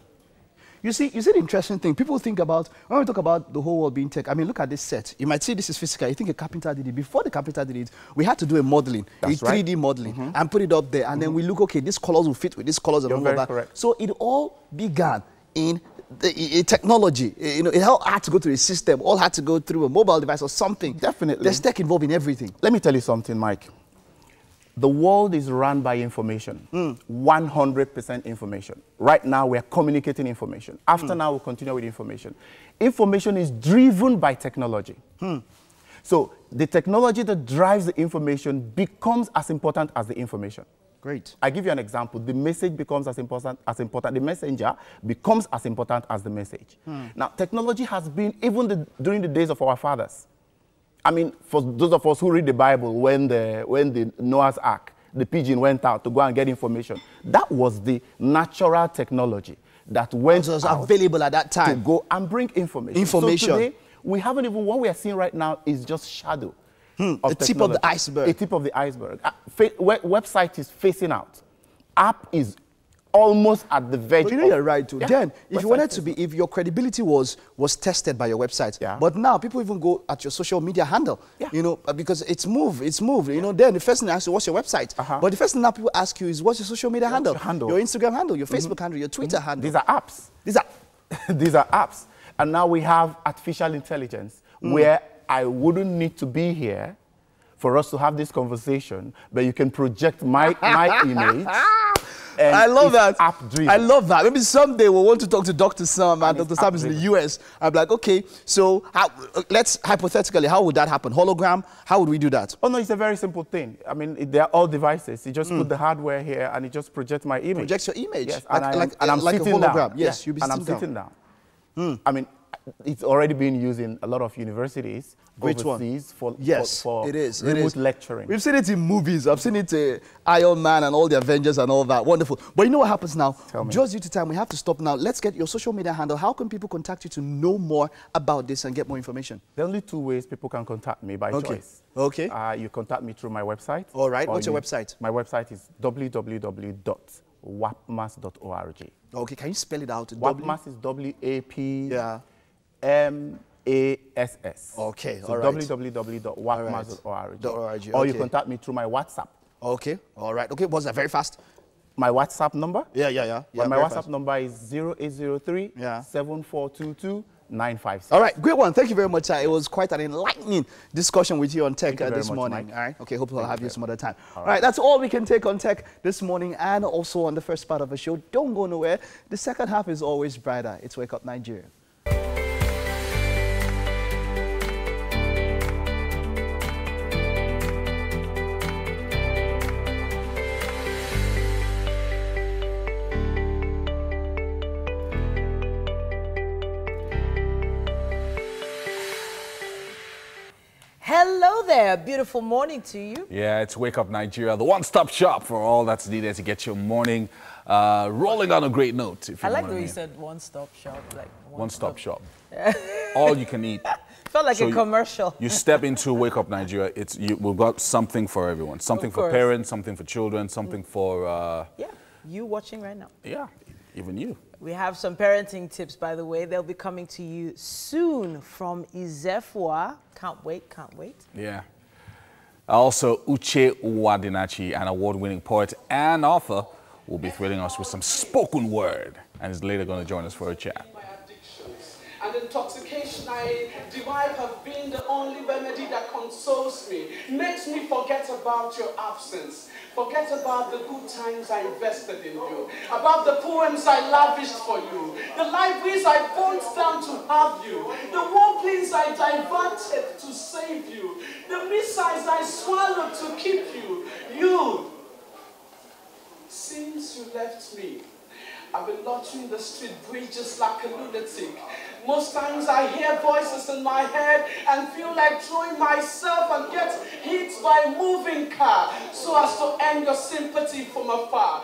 You see the interesting thing. People think about, when we talk about the whole world being tech, I mean, look at this set. You might see this is physical. You think a carpenter did it. Before the carpenter did it, we had to do a modeling, That's 3D modeling, and put it up there. And then we look, okay, these colors will fit with these colors and all of that. Correct. So it all began in technology. It all had to go through a system, all had to go through a mobile device or something. Definitely. There's tech involved in everything. Let me tell you something, Mike. The world is run by information, 100% information. Right now, we are communicating information. After now, we'll continue with information. Information is driven by technology. So the technology that drives the information becomes as important as the information. Great. I give you an example. The message becomes as important. The messenger becomes as important as the message. Now, technology has been, even during the days of our fathers. I mean, for those of us who read the Bible, when the Noah's Ark, the pigeon went out to go and get information, that was the natural technology that was available at that time to go and bring information. So today, we haven't even, what we are seeing right now is just shadow. A tip of the iceberg. A tip of the iceberg. Website is facing out. App is almost at the verge. But you know you're right too. Yeah. Then, if you wanted to be, if your credibility was tested by your website, but now people even go at your social media handle, because it's moved. Then the first thing they ask you, what's your website? But the first thing now people ask you is, what's your social media handle? Your Instagram handle, your Facebook handle, your Twitter handle. These are apps. These are apps. And now we have artificial intelligence, where I wouldn't need to be here for us to have this conversation, but you can project my image. I love that. App-driven. I love that. Maybe someday we'll want to talk to Dr. Sam, and Dr. Sam is in the US. I'm like, okay, so let's hypothetically, how would that happen? Hologram? How would we do that? Oh, no, it's a very simple thing. I mean, they're all devices. You just put the hardware here, and it just projects my image. Projects your image. Yes, and I'm like sitting a hologram. Down. Yes, you'll be sitting down. I mean, it's already been used in a lot of universities overseas for remote lecturing. We've seen it in movies. I've seen it Iron Man and all the Avengers and all that. Wonderful. But you know what happens now? Just due to time, we have to stop now. Let's get your social media handle. How can people contact you to know more about this and get more information? There are only two ways people can contact me by choice. Okay. You contact me through my website. All right. What's your website? My website is www.wapmas.org. Okay. Can you spell it out? WAPMAS is W-A-P. Yeah. M-A-S-S. Okay, so all right. www.wapmas.org. Or you contact me through my WhatsApp. Okay, all right. Okay, what's that? Very fast. My WhatsApp number? Yeah. My WhatsApp number is 0803-7422-956. All right, great one. Thank you very much. It was quite an enlightening discussion with you on tech this morning. All right, okay, hopefully I'll have you some other time. All right, that's all we can take on tech this morning and also on the first part of the show. Don't go nowhere. The second half is always brighter. It's Wake Up Nigeria. Hello there, beautiful morning to you. Yeah, it's Wake Up Nigeria, the one-stop shop for all that's needed to get your morning rolling on a great note. I like the way you said one-stop shop. Like one-stop shop. All you can eat. Felt like a commercial. You step into Wake Up Nigeria, we've got something for everyone. Something for parents, something for children, something for... yeah, you watching right now. Yeah, even you. We have some parenting tips, by the way. They'll be coming to you soon from Izefua. Can't wait, can't wait. Yeah. Also, Uche Wadinachi, an award-winning poet and author, will be thrilling us with some spoken word and is later going to join us for a chat. and the intoxication I derive have been the only remedy that consoles me, makes me forget about your absence, forget about the good times I invested in you, about the poems I lavished for you, the libraries I burnt down to have you, the war planes I diverted to save you, the missiles I swallowed to keep you. You, since you left me, I've been loitering the street bridges like a lunatic. Most times I hear voices in my head and feel like throwing myself and get hit by a moving car so as to end your sympathy from afar.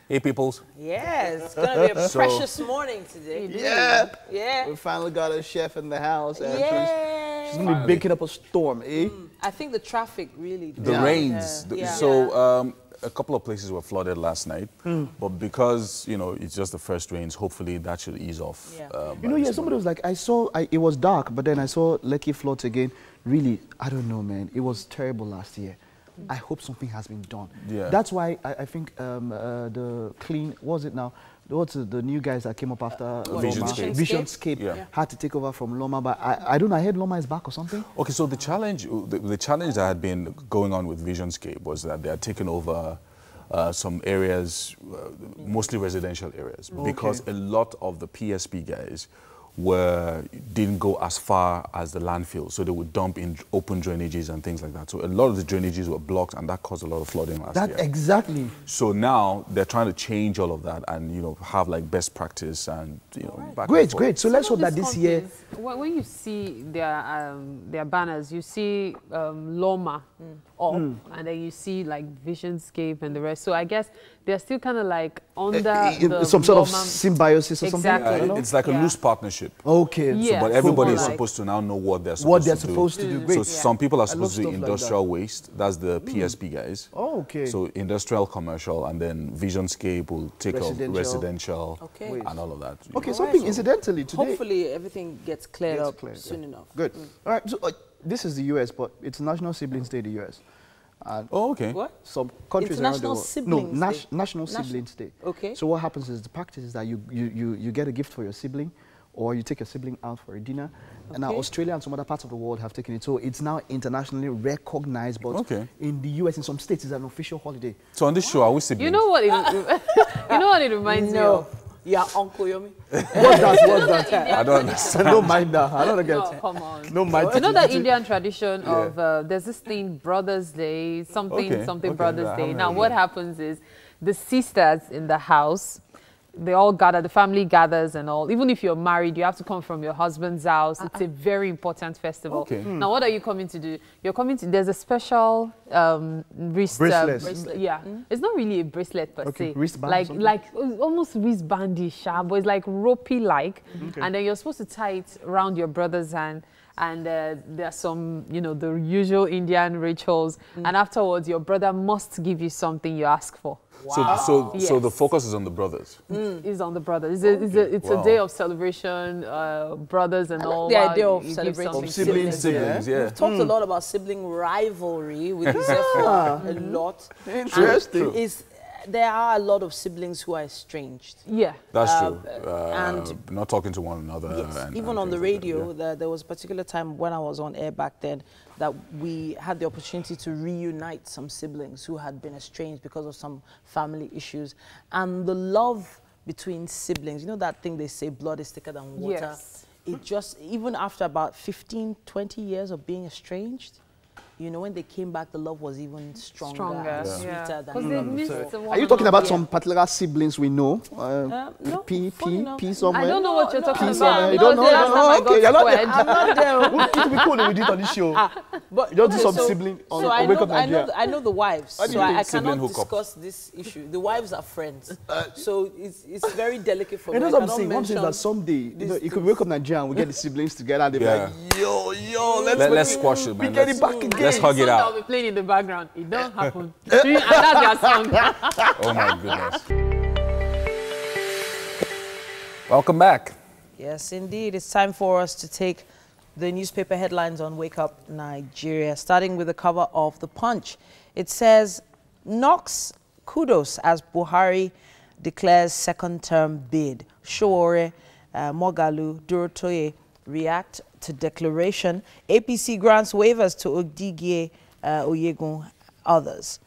Hey, peoples. Yes, it's going to be a precious morning today. Yeah. Yeah. We finally got a chef in the house. And Yeah. she's going to be baking up a storm, eh? I think the traffic really... The rains. So a couple of places were flooded last night, but because, you know, it's just the first rains, hopefully that should ease off. Yeah. You know, somebody was like, it was dark, but then I saw Lekki floods again. Really, I don't know, man. It was terrible last year. I hope something has been done. Yeah. That's why I think the clean, what was it now? What's the new guys that came up after Visionscape had to take over from Loma, but I don't know, I heard Loma is back or something. Okay, so the challenge that had been going on with Visionscape was that they had taken over some areas, mostly residential areas, because a lot of the PSP guys didn't go as far as the landfill, so they would dump in open drainages and things like that. So a lot of the drainages were blocked, and that caused a lot of flooding last year. Exactly. So now they're trying to change all of that, and have like best practice and back Great. So let's hope that this year. When you see their banners, you see Loma up, and then you see like Visionscape and the rest. So I guess they're still kind of like under some sort of symbiosis or something. It's like a loose partnership. Okay. Yeah. So, but everybody is supposed to now know what they're supposed to do. Great. So some people are supposed to do industrial waste. That's the PSP guys. Oh, okay. So industrial, commercial, and then Visionscape will take up residential and all of that. Okay, something incidentally today. Hopefully everything gets cleared up soon enough. Good. All right. So this is the US, but it's National Siblings Day in the US. Okay. What? Some countries around the world. National Siblings Day. Okay. So what happens is the practice is that you get a gift for your sibling, or you take your sibling out for a dinner. And now Australia and some other parts of the world have taken it. So it's now internationally recognized, but in the US, in some states, it's an official holiday. So on this show, are we siblings? You know what it reminds me of? Yeah, Uncle Yomi. What's that? I don't understand. Don't mind that. I don't get it. Come on. No mind. You know that Indian tradition of there's this thing, Brothers Day, something Brothers Day. Now what happens is the sisters in the house, they all gather, the family gathers and all. Even if you're married, you have to come from your husband's house. It's a very important festival. Okay. Now, what are you coming to do? You're coming to, there's a special bracelet. Yeah. It's not really a bracelet per se. Wristband like almost wristbandish, but it's like ropey-like. And then you're supposed to tie it around your brother's hand. And there are some, the usual Indian rituals. And afterwards, your brother must give you something you ask for. Wow. So the focus is on the brothers. It's on the brothers. It's a day of celebration, brothers and all. The idea of celebrating siblings. We've talked a lot about sibling rivalry with Zephyr a lot. Interesting. There are a lot of siblings who are estranged. Yeah. That's true. And not talking to one another. Yes. Even on the radio, there was a particular time when I was on air back then that we had the opportunity to reunite some siblings who had been estranged because of some family issues. And the love between siblings, that thing they say, blood is thicker than water. Yes. It just, even after about 15, 20 years of being estranged, when they came back, the love was even stronger and sweeter than before. Are you talking about some particular siblings we know? No. P somewhere? I don't know what you're talking about. You don't know? Okay, you're not there. I'm not there. It would be cool if we did it on this show. But you don't do some sibling on Wake Up Nigeria. I know the wives, so I cannot discuss this issue. The wives are friends, so it's very delicate for me. That's what I'm saying. One thing is that someday, it could Wake Up Nigeria and we get the siblings together and they'll be like, yo, let's squash it, man. We get it back again. Let's hug it out. I'll be playing in the background. It don't happen. And that's their song. Oh my goodness. Welcome back. Yes, indeed. It's time for us to take the newspaper headlines on Wake Up Nigeria, starting with the cover of The Punch. It says, Knox kudos as Buhari declares second-term bid. Sowore Mogalu, Durotoye react to declaration. APC grants waivers to Odigye Oyegun, others.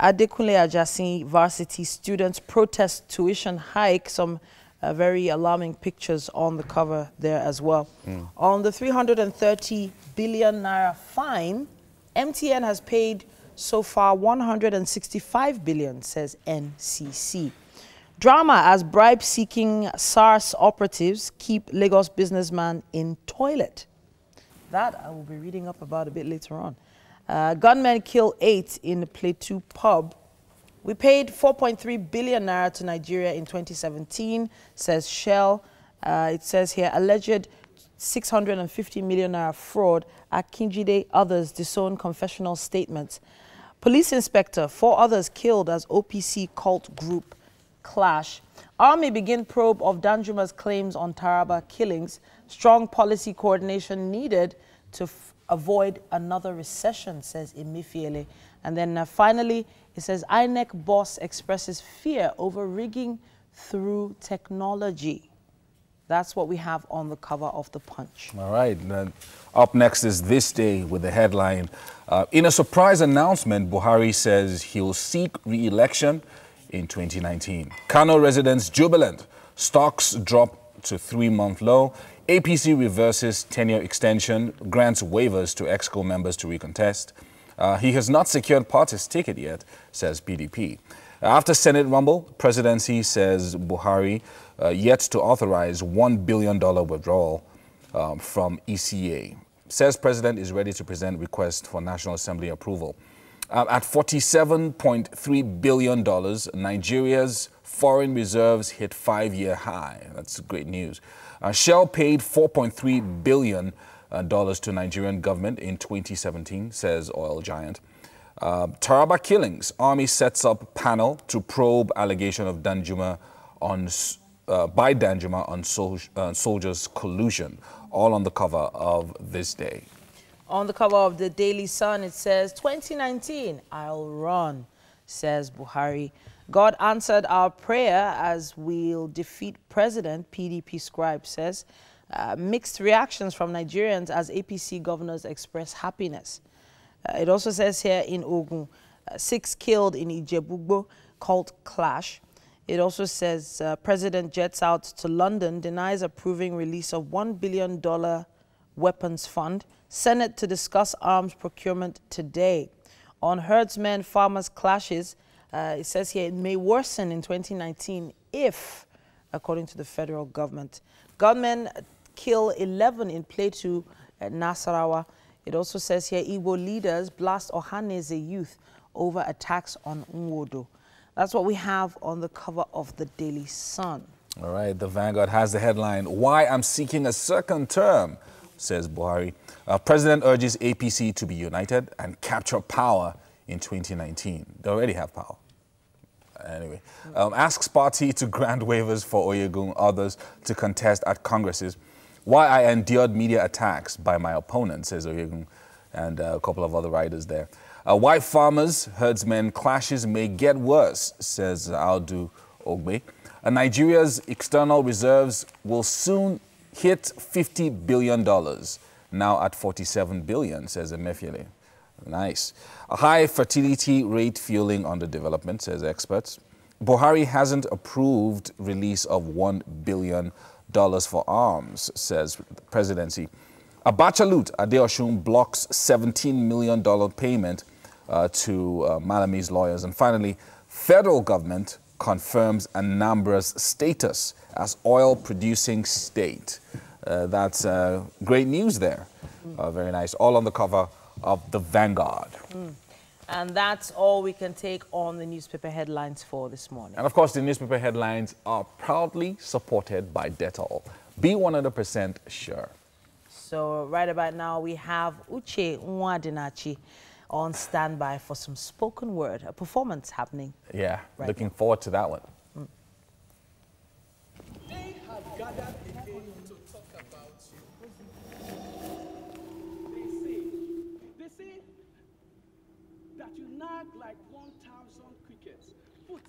Adekunle Ajasin varsity students protest tuition hike. Some very alarming pictures on the cover there as well. On the 330 billion naira fine, MTN has paid so far 165 billion, says NCC. Drama as bribe-seeking SARS operatives keep Lagos businessman in toilet. That I will be reading up about a bit later on. Gunmen kill 8 in the Plateau pub. We paid 4.3 billion naira to Nigeria in 2017, says Shell. It says here, alleged 650 million naira fraud. Akinjide, others disown confessional statements. Police inspector, 4 others killed as OPC cult group clash. Army begin probe of Danjuma's claims on Taraba killings. Strong policy coordination needed to avoid another recession, says Emefiele. And then finally, it says INEC boss expresses fear over rigging through technology. That's what we have on the cover of the Punch. All right. Up next is This Day with the headline. In a surprise announcement, Buhari says he'll seek re-election in 2019. Kano residents jubilant. Stocks drop to 3-month low. APC reverses tenure extension, grants waivers to EXCO members to recontest. He has not secured party's ticket yet, says PDP. After Senate rumble, presidency says Buhari yet to authorize $1 billion withdrawal from ECA. Says president is ready to present request for National Assembly approval. At $47.3 billion, Nigeria's foreign reserves hit 5-year high. That's great news. Shell paid $4.3 billion to Nigerian government in 2017, says oil giant. Taraba killings. Army sets up panel to probe allegation of Danjuma by Danjuma on soldiers' collusion. All on the cover of This Day. On the cover of the Daily Sun, it says, 2019, I'll run, says Buhari. God answered our prayer as we'll defeat president, PDP scribe says. Mixed reactions from Nigerians as APC governors express happiness. It also says here in Ogun, 6 killed in Ijebu cult clash. It also says president jets out to London, denies approving release of $1 billion weapons fund. Senate to discuss arms procurement today. On herdsmen farmers clashes, it says here it may worsen in 2019 if, according to the federal government, gunmen kill 11 in Plateau at Nasarawa. It also says here Igbo leaders blast Ohaneze youth over attacks on Nwodo. That's what we have on the cover of the Daily Sun. All right, the Vanguard has the headline, Why I'm Seeking a Second Term, says Buhari. President urges APC to be united and capture power in 2019. They already have power. Anyway, asks party to grant waivers for Oyegun, others to contest at Congresses. Why I endured media attacks by my opponent, says Oyegun, and a couple of other writers there. Why farmers, herdsmen clashes may get worse, says Audu Ogbe. Nigeria's external reserves will soon hit $50 billion, now at $47 billion, says Emefiele. Nice. A high fertility rate fueling underdevelopment, says experts. Buhari hasn't approved release of $1 billion for arms, says the presidency. Abacha loot, Adeosun blocks $17 million payment to Malami's lawyers. And finally, federal government confirms Anambra's status as oil-producing state. That's great news there. Very nice. All on the cover of the Vanguard. And that's all we can take on the newspaper headlines for this morning. And of course, the newspaper headlines are proudly supported by Dettol. Be 100% sure. So right about now, we have Uche Nwadinachi on standby for some spoken word, a performance happening. Yeah, right looking now. forward to that one. They have gathered again to talk about you. They say that you nag like 1,000 crickets. But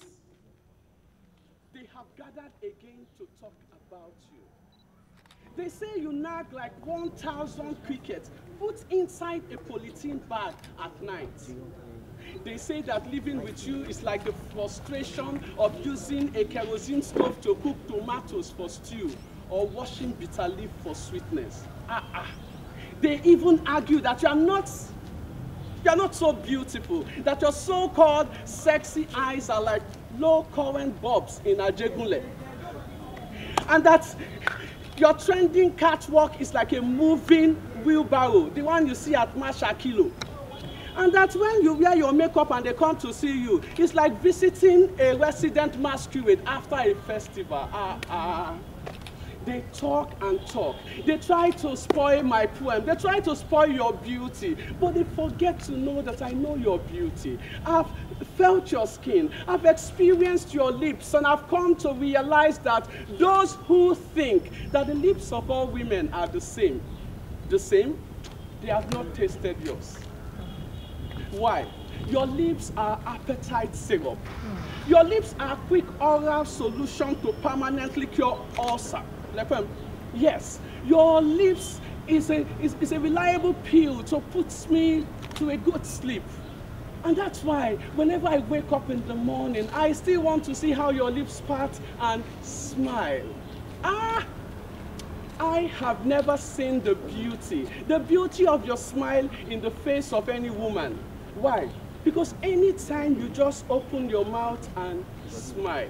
they have gathered again to talk about you. They say you nag like 1,000 crickets put inside a polythene bag at night. They say that living with you is like the frustration of using a kerosene stove to cook tomatoes for stew or washing bitter leaf for sweetness. They even argue that you are not so beautiful, that your so-called sexy eyes are like low current bulbs in Ajegunle, and that your trending catwalk is like a moving wheelbarrow, the one you see at Masha Kilo. And that when you wear your makeup and they come to see you, it's like visiting a resident masquerade after a festival. They talk and talk. They try to spoil my poem. They try to spoil your beauty. But they forget to know that I know your beauty. I've felt your skin. I've experienced your lips. And I've come to realize that those who think that the lips of all women are the same, they have not tasted yours. Why? Your lips are appetite syrup. Your lips are quick oral solution to permanently cure ulcer. Yes, your lips is a reliable pill to put me to a good sleep. And that's why whenever I wake up in the morning, I still want to see how your lips part and smile. I have never seen the beauty of your smile in the face of any woman. Why? Because anytime you just open your mouth and smile,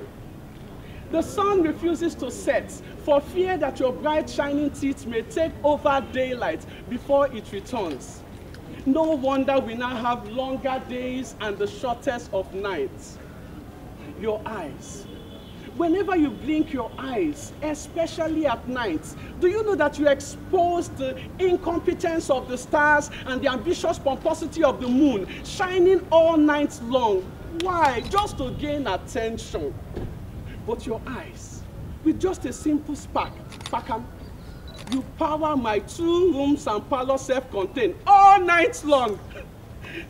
the sun refuses to set for fear that your bright shining teeth may take over daylight before it returns. No wonder we now have longer days and the shortest of nights. Your eyes. Whenever you blink your eyes, especially at night, do you know that you expose the incompetence of the stars and the ambitious pomposity of the moon shining all night long? Why? Just to gain attention. But your eyes, with just a simple spark, you power my 2 rooms and parlor self-contained all night long.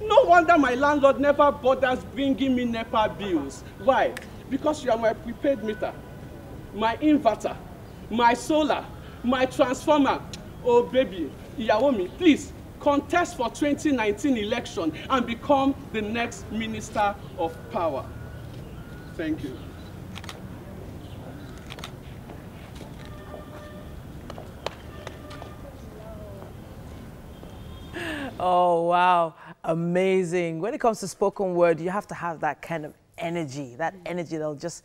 No wonder my landlord never bothers bringing me NEPA bills. Why? Because you are my prepaid meter, my inverter, my solar, my transformer. Oh baby, Iyawomi, please contest for 2019 election and become the next Minister of Power. Thank you. Oh, wow. Amazing. When it comes to spoken word, you have to have that kind of energy, that energy that'll just,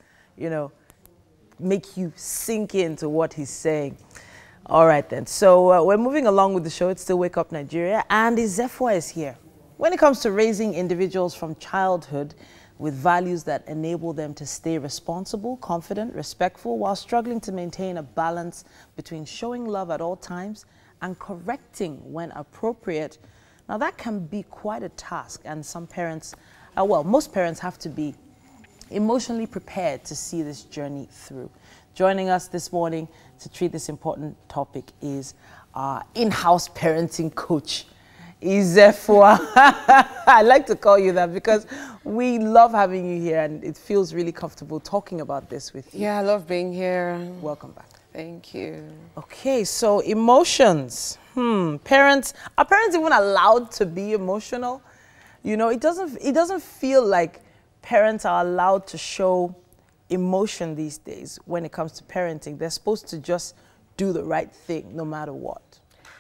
make you sink into what he's saying. All right, then. So we're moving along with the show. It's still Wake Up Nigeria, and Izefua is here. When it comes to raising individuals from childhood with values that enable them to stay responsible, confident, respectful, while struggling to maintain a balance between showing love at all times and correcting when appropriate. Now, that can be quite a task, and some parents, most parents have to be emotionally prepared to see this journey through. Joining us this morning to treat this important topic is our in-house parenting coach, Izefua. I like to call you that because we love having you here, and it feels really comfortable talking about this with you. Yeah, I love being here. Welcome back. Thank you. Okay, so emotions. Are parents even allowed to be emotional? It doesn't feel like parents are allowed to show emotion these days when it comes to parenting. They're supposed to just do the right thing no matter what.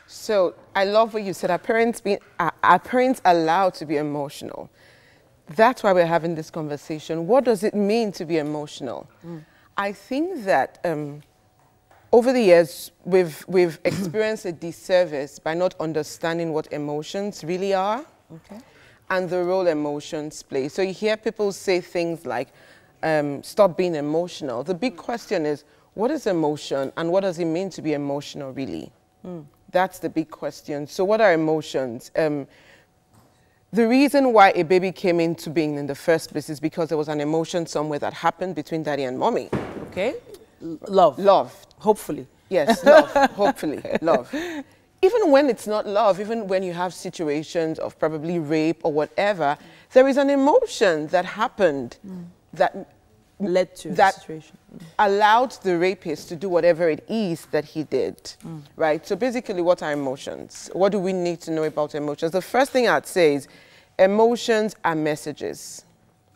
So I love what you said. Are parents allowed to be emotional? That's why we're having this conversation. What does it mean to be emotional? I think that over the years, we've experienced a disservice by not understanding what emotions really are, and the role emotions play. So you hear people say things like, stop being emotional. The big question is, what is emotion, and what does it mean to be emotional, really? That's the big question. So what are emotions? The reason why a baby came into being in the first place is because there was an emotion somewhere that happened between daddy and mommy. Okay. Love. Love. Hopefully. Yes, love. Hopefully, love. Even when it's not love, even when you have situations of probably rape or whatever, there is an emotion that happened that led to that the situation. allowed the rapist to do whatever it is that he did, right? So basically, what are emotions? What do we need to know about emotions? The first thing I'd say is emotions are messages.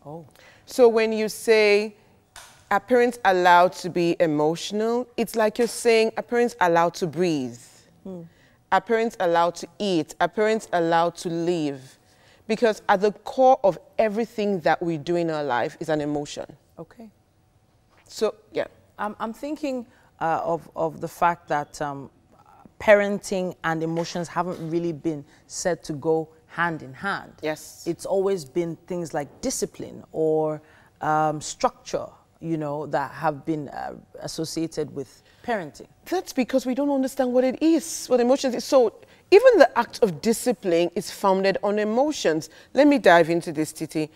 Oh. So when you say, are parents allowed to be emotional? It's like you're saying, are parents allowed to breathe? Are parents allowed to eat? Are parents allowed to live? Because at the core of everything that we do in our life is an emotion. Okay. So, yeah. I'm thinking of the fact that parenting and emotions haven't really been said to go hand in hand. Yes. It's always been things like discipline or structure, you know, that have been associated with parenting. That's because we don't understand what it is, what emotions is. So even the act of discipline is founded on emotions. Let me dive into this, Titi.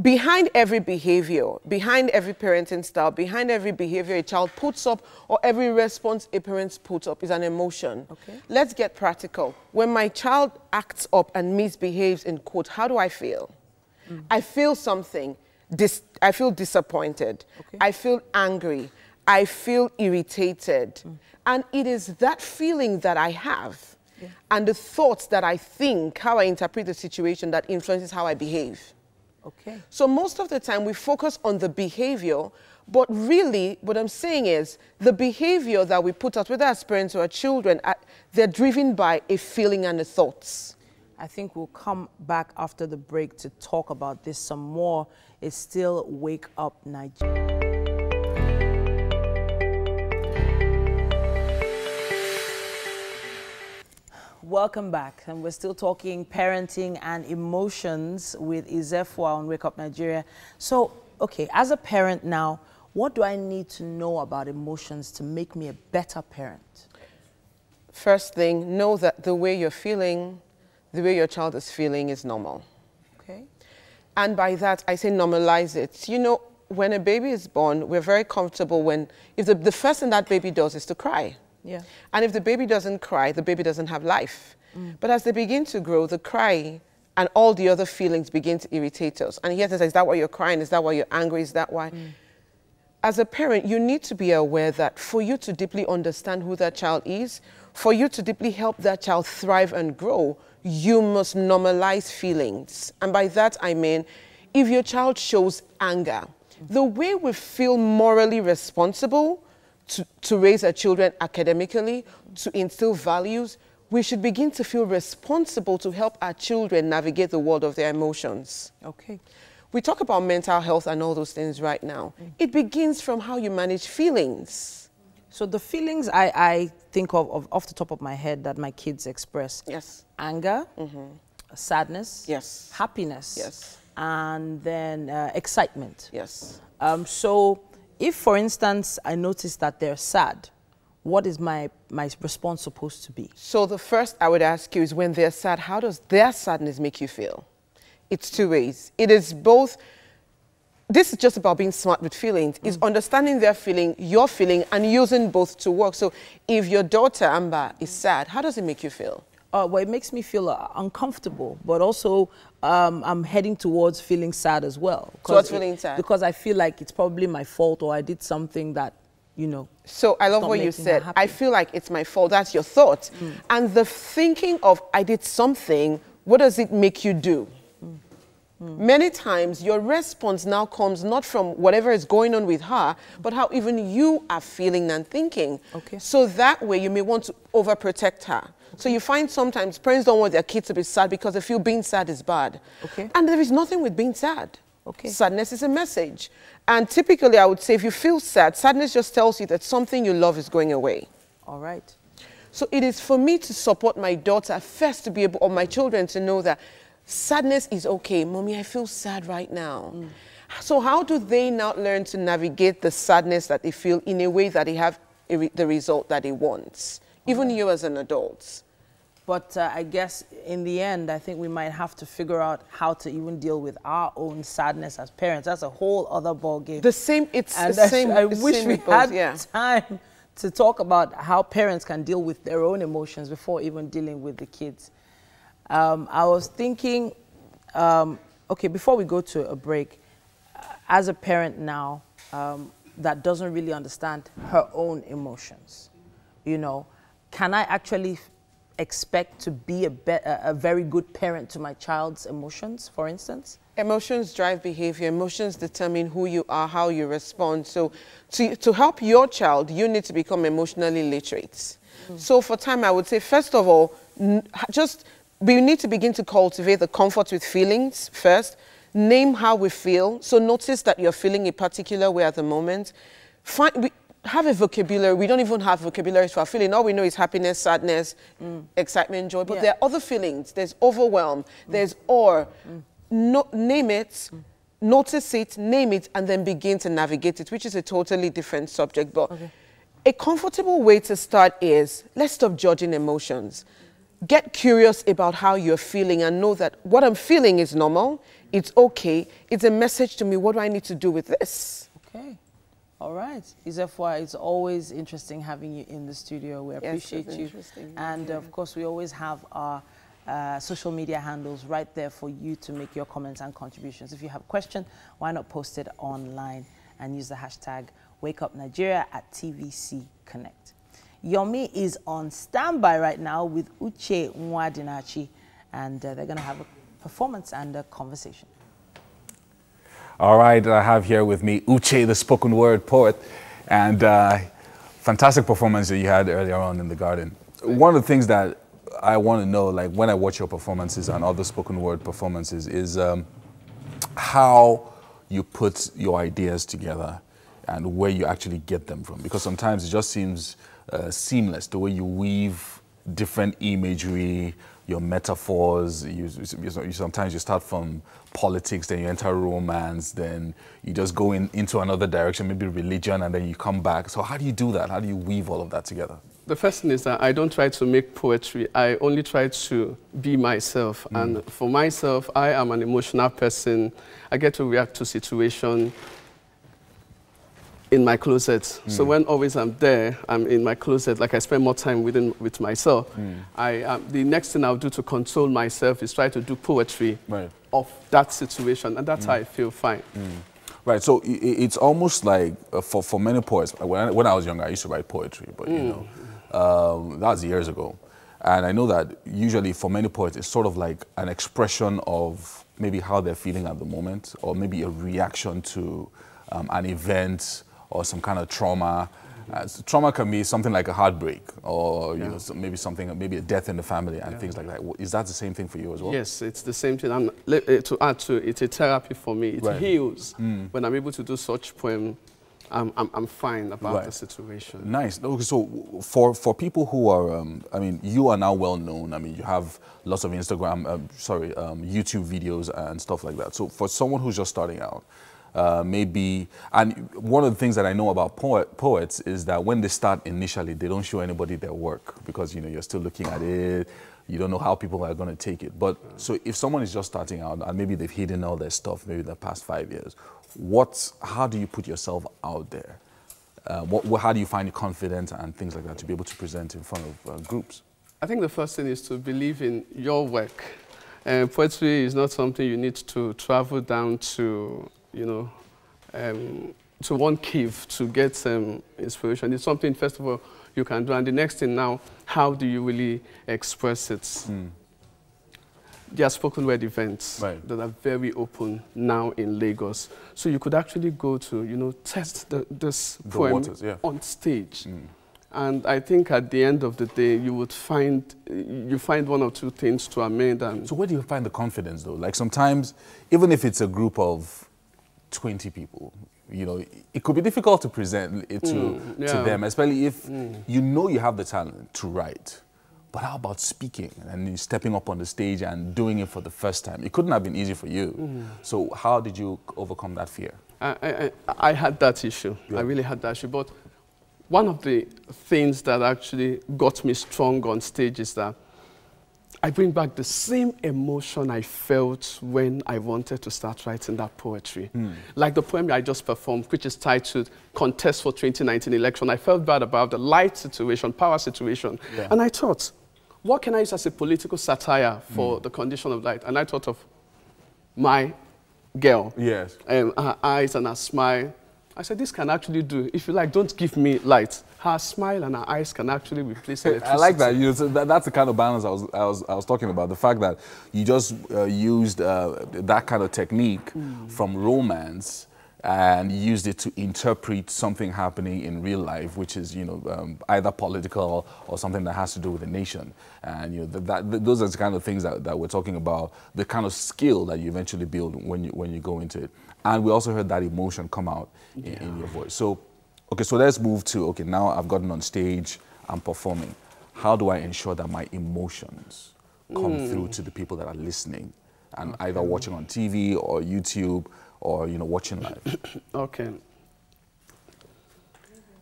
Behind every behavior, behind every parenting style, behind every behavior a child puts up or every response a parent puts up is an emotion. Okay. Let's get practical. When my child acts up and misbehaves, in quote, how do I feel? I feel something. I feel disappointed. Okay. I feel angry. I feel irritated. And it is that feeling that I have and the thoughts that I think, how I interpret the situation that influences how I behave. Okay. So most of the time we focus on the behavior, but really what I'm saying is the behavior that we put out, whether as parents or our children, they're driven by a feeling and the thoughts. I think we'll come back after the break to talk about this some more. It's still Wake Up Nigeria. Welcome back, and we're still talking parenting and emotions with Izefua on Wake Up Nigeria. So, okay, as a parent now, what do I need to know about emotions to make me a better parent? First thing, know that the way you're feeling, the way your child is feeling is normal. Okay. And by that, I say normalize it. You know, when a baby is born, we're very comfortable when, if the first thing that baby does is to cry. Yeah. And if the baby doesn't cry, the baby doesn't have life. But as they begin to grow, the cry and all the other feelings begin to irritate us. And he says, is that why you're crying? Is that why you're angry? Is that why? As a parent, you need to be aware that for you to deeply understand who that child is, for you to deeply help that child thrive and grow, you must normalize feelings. And by that, I mean, if your child shows anger, the way we feel morally responsible to raise our children academically, to instill values, we should begin to feel responsible to help our children navigate the world of their emotions. Okay. We talk about mental health and all those things right now. It begins from how you manage feelings. So the feelings I think of off the top of my head that my kids express. Yes. Anger, sadness, yes, happiness, yes, and then excitement. Yes. So if, for instance, I notice that they're sad, what is my response supposed to be? So the first I would ask you is when they're sad, how does their sadness make you feel? It's two ways. It is both. This is just about being smart with feelings. It's understanding their feeling, your feeling, and using both to work. So if your daughter, Amber, is sad, how does it make you feel? Well, it makes me feel uncomfortable, but also I'm heading towards feeling sad as well. So what's feeling sad? Because I feel like it's probably my fault or I did something that, you know. So I love what you said. I feel like it's my fault. That's your thought. And the thinking of I did something, what does it make you do? Many times your response now comes not from whatever is going on with her, but how even you are feeling and thinking. Okay. So that way you may want to overprotect her. So you find sometimes parents don't want their kids to be sad because they feel being sad is bad. Okay. And there is nothing with being sad. Okay. Sadness is a message. And typically I would say if you feel sad, sadness just tells you that something you love is going away. All right. So it is for me to support my daughter first to be able, or my children to know that sadness is okay. Mommy, I feel sad right now. So how do they now learn to navigate the sadness that they feel in a way that they have the result that they want? Even you as an adult. But I guess in the end, I think we might have to figure out how to even deal with our own sadness as parents. That's a whole other ball game. The same, it's the same. I wish we had time to talk about how parents can deal with their own emotions before even dealing with the kids. I was thinking, okay, before we go to a break, as a parent now, that doesn't really understand her own emotions, you know, can I actually expect to be a very good parent to my child's emotions, for instance? Emotions drive behavior. Emotions determine who you are, how you respond. So to help your child, you need to become emotionally literate. So for time, I would say, first of all, we need to begin to cultivate the comfort with feelings first. Name how we feel. So notice that you're feeling a particular way at the moment. Have a vocabulary. We don't even have vocabulary for our feeling. All we know is happiness, sadness, excitement, joy. But there are other feelings. There's overwhelm. There's awe. Name it, notice it, name it, and then begin to navigate it, which is a totally different subject. But a comfortable way to start is, let's stop judging emotions. Get curious about how you're feeling and know that what I'm feeling is normal. It's okay. It's a message to me. What do I need to do with this? Okay. All right. Izefua, it's always interesting having you in the studio. We appreciate you. And of course, we always have our social media handles right there for you to make your comments and contributions. If you have a question, why not post it online and use the hashtag WakeUpNigeria at TVC Connect. Yomi is on standby right now with Uche Nwadinachi, and they're going to have a performance and a conversation. All right, I have here with me Uche, the spoken word poet, and fantastic performance that you had earlier on in the garden. One of the things that I want to know, like when I watch your performances and other spoken word performances, is how you put your ideas together and where you actually get them from. Because sometimes it just seems seamless, the way you weave different imagery, your metaphors. Sometimes you start from politics, then you enter romance, then you just go into another direction, maybe religion, and then you come back. So how do you do that? How do you weave all of that together? The first thing is that I don't try to make poetry. I only try to be myself. And for myself, I am an emotional person. I get to react to situations in my closet. So when always I'm there, I'm in my closet, like I spend more time with myself. The next thing I'll do to console myself is try to do poetry of that situation. And that's how I feel fine. Right, so it's almost like, for many poets, when I was younger, I used to write poetry, but you know, that was years ago. And I know that usually for many poets, it's sort of like an expression of maybe how they're feeling at the moment, or maybe a reaction to an event or some kind of trauma. Trauma can be something like a heartbreak, or you know, maybe a death in the family and things like that. Is that the same thing for you as well? Yes, it's the same thing. And to add to it, it's a therapy for me. It heals. When I'm able to do such poem, I'm fine about the situation. Nice. Okay, so for people who are, I mean, you are now well known. I mean, you have lots of YouTube videos and stuff like that. So for someone who's just starting out, maybe, and one of the things that I know about poets is that when they start initially, they don't show anybody their work because, you know, you're still looking at it. You don't know how people are going to take it. But so if someone is just starting out and maybe they've hidden all their stuff maybe in the past 5 years, how do you put yourself out there? How do you find confidence and things like that to be able to present in front of groups? I think the first thing is to believe in your work. Poetry is not something you need to travel down to, you know, to one cave to get inspiration. It's something, first of all, you can do. And the next thing now, how do you really express it? There are spoken word events that are very open now in Lagos. So you could actually go to, you know, test this poem on stage. And I think at the end of the day, you would find one or two things to amend. And so where do you find the confidence, though? Like sometimes, even if it's a group of 20 people, you know, it could be difficult to present it to them, especially if you know you have the talent to write. But how about speaking and stepping up on the stage and doing it for the first time? It couldn't have been easy for you. So how did you overcome that fear? I had that issue. I really had that issue. But one of the things that actually got me strong on stage is that I bring back the same emotion I felt when I wanted to start writing that poetry. Like the poem I just performed, which is titled Contest for 2019 Election. I felt bad about the light situation, power situation. And I thought, what can I use as a political satire for the condition of light? And I thought of my girl. Her eyes and her smile I said, this can actually do. If you like, don't give me light. Her smile and her eyes can actually replace electricity. I like that. You know, so that's the kind of balance I was talking about. The fact that you just used that kind of technique from romance and used it to interpret something happening in real life, which is, you know, either political or something that has to do with the nation. And, you know, those are the kind of things that we're talking about, the kind of skill that you eventually build when you go into it. And we also heard that emotion come out in your voice. So, okay, so let's move to, okay, now I've gotten on stage, I'm performing. How do I ensure that my emotions come through to the people that are listening and either watching on TV or YouTube or, you know, watching live? Okay.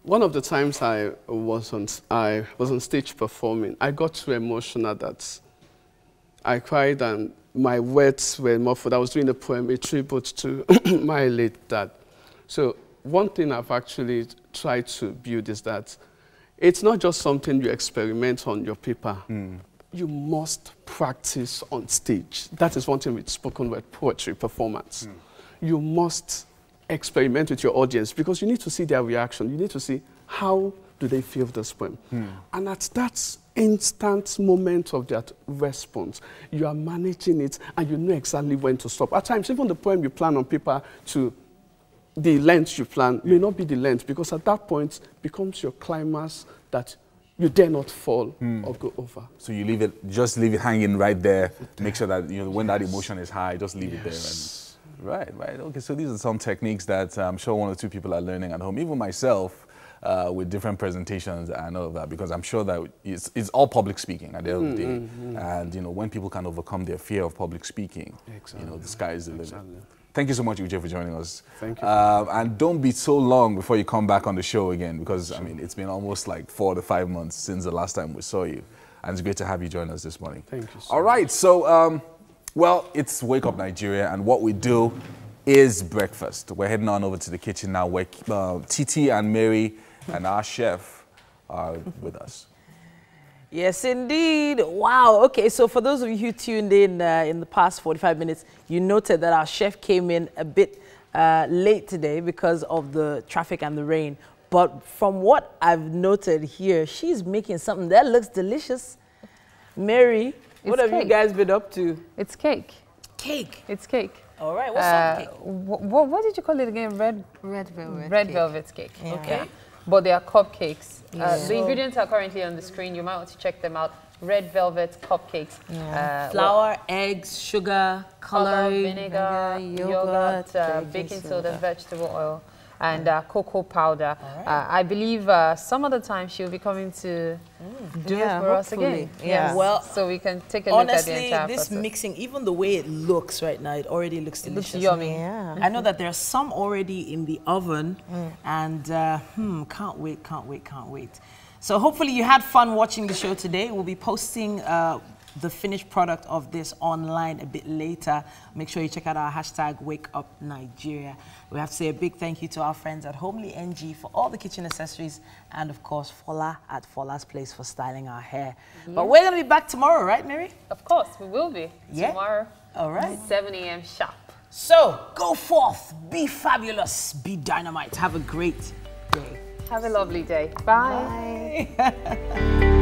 One of the times I was on stage performing, I got too emotional that I cried and my words were muffled. I was doing a poem, a tribute to my late dad. So one thing I've actually tried to build is that it's not just something you experiment on your paper. You must practice on stage. That is one thing with spoken word poetry performance. You must experiment with your audience because you need to see their reaction. You need to see how do they feel this poem. And at that instant moment of that response, you are managing it and you know exactly when to stop. At times, even the poem you plan on paper to the length you plan may not be the length because at that point becomes your climax that you dare not fall or go over. So you leave it, just leave it hanging right there. Make sure that, you know, when that emotion is high, just leave it there. And, right. Okay, so these are some techniques that I'm sure one or two people are learning at home. Even myself, with different presentations and all of that, because I'm sure that it's all public speaking at the end of the day. And, you know, when people can overcome their fear of public speaking, you know, the sky is the limit. Thank you so much, Uche, for joining us. Thank you. And don't be so long before you come back on the show again, because, I mean, it's been almost like 4 to 5 months since the last time we saw you. And it's great to have you join us this morning. Thank you so All right, so, well, it's Wake Up Nigeria, and what we do is breakfast. We're heading on over to the kitchen now, where Titi and Mary and our chef are with us. Yes, indeed. Wow. Okay, so for those of you who tuned in the past 45 minutes, you noted that our chef came in a bit late today because of the traffic and the rain. But from what I've noted here, she's making something that looks delicious. Mary, what have you guys been up to? It's cake. Cake? It's cake. All right, what's up cake? What did you call it again? Red velvet. Red velvet cake. Yeah. Okay. But they are cupcakes. The ingredients are currently on the screen. You might want to check them out. Red velvet cupcakes. Flour, eggs, sugar, coloring, vinegar, yogurt, baking soda, vegetable oil, and cocoa powder. I believe some other time she'll be coming to do it for us again. Yeah. Well, so we can take a look at the entire this process. mixing, even the way it looks right now, it already looks delicious. It looks yummy. Yeah. I know that there are some already in the oven, and can't wait. So hopefully you had fun watching the show today. We'll be posting the finished product of this online a bit later. Make sure you check out our hashtag #WakeUpNigeria. We have to say a big thank you to our friends at Homely NG for all the kitchen accessories, and of course Fola at Fola's Place for styling our hair. But we're going to be back tomorrow, right, Mary? Of course, we will be. Tomorrow, all right, 7 a.m. sharp. So go forth, be fabulous, be dynamite. Have a great day. Have a lovely day. Bye. Bye.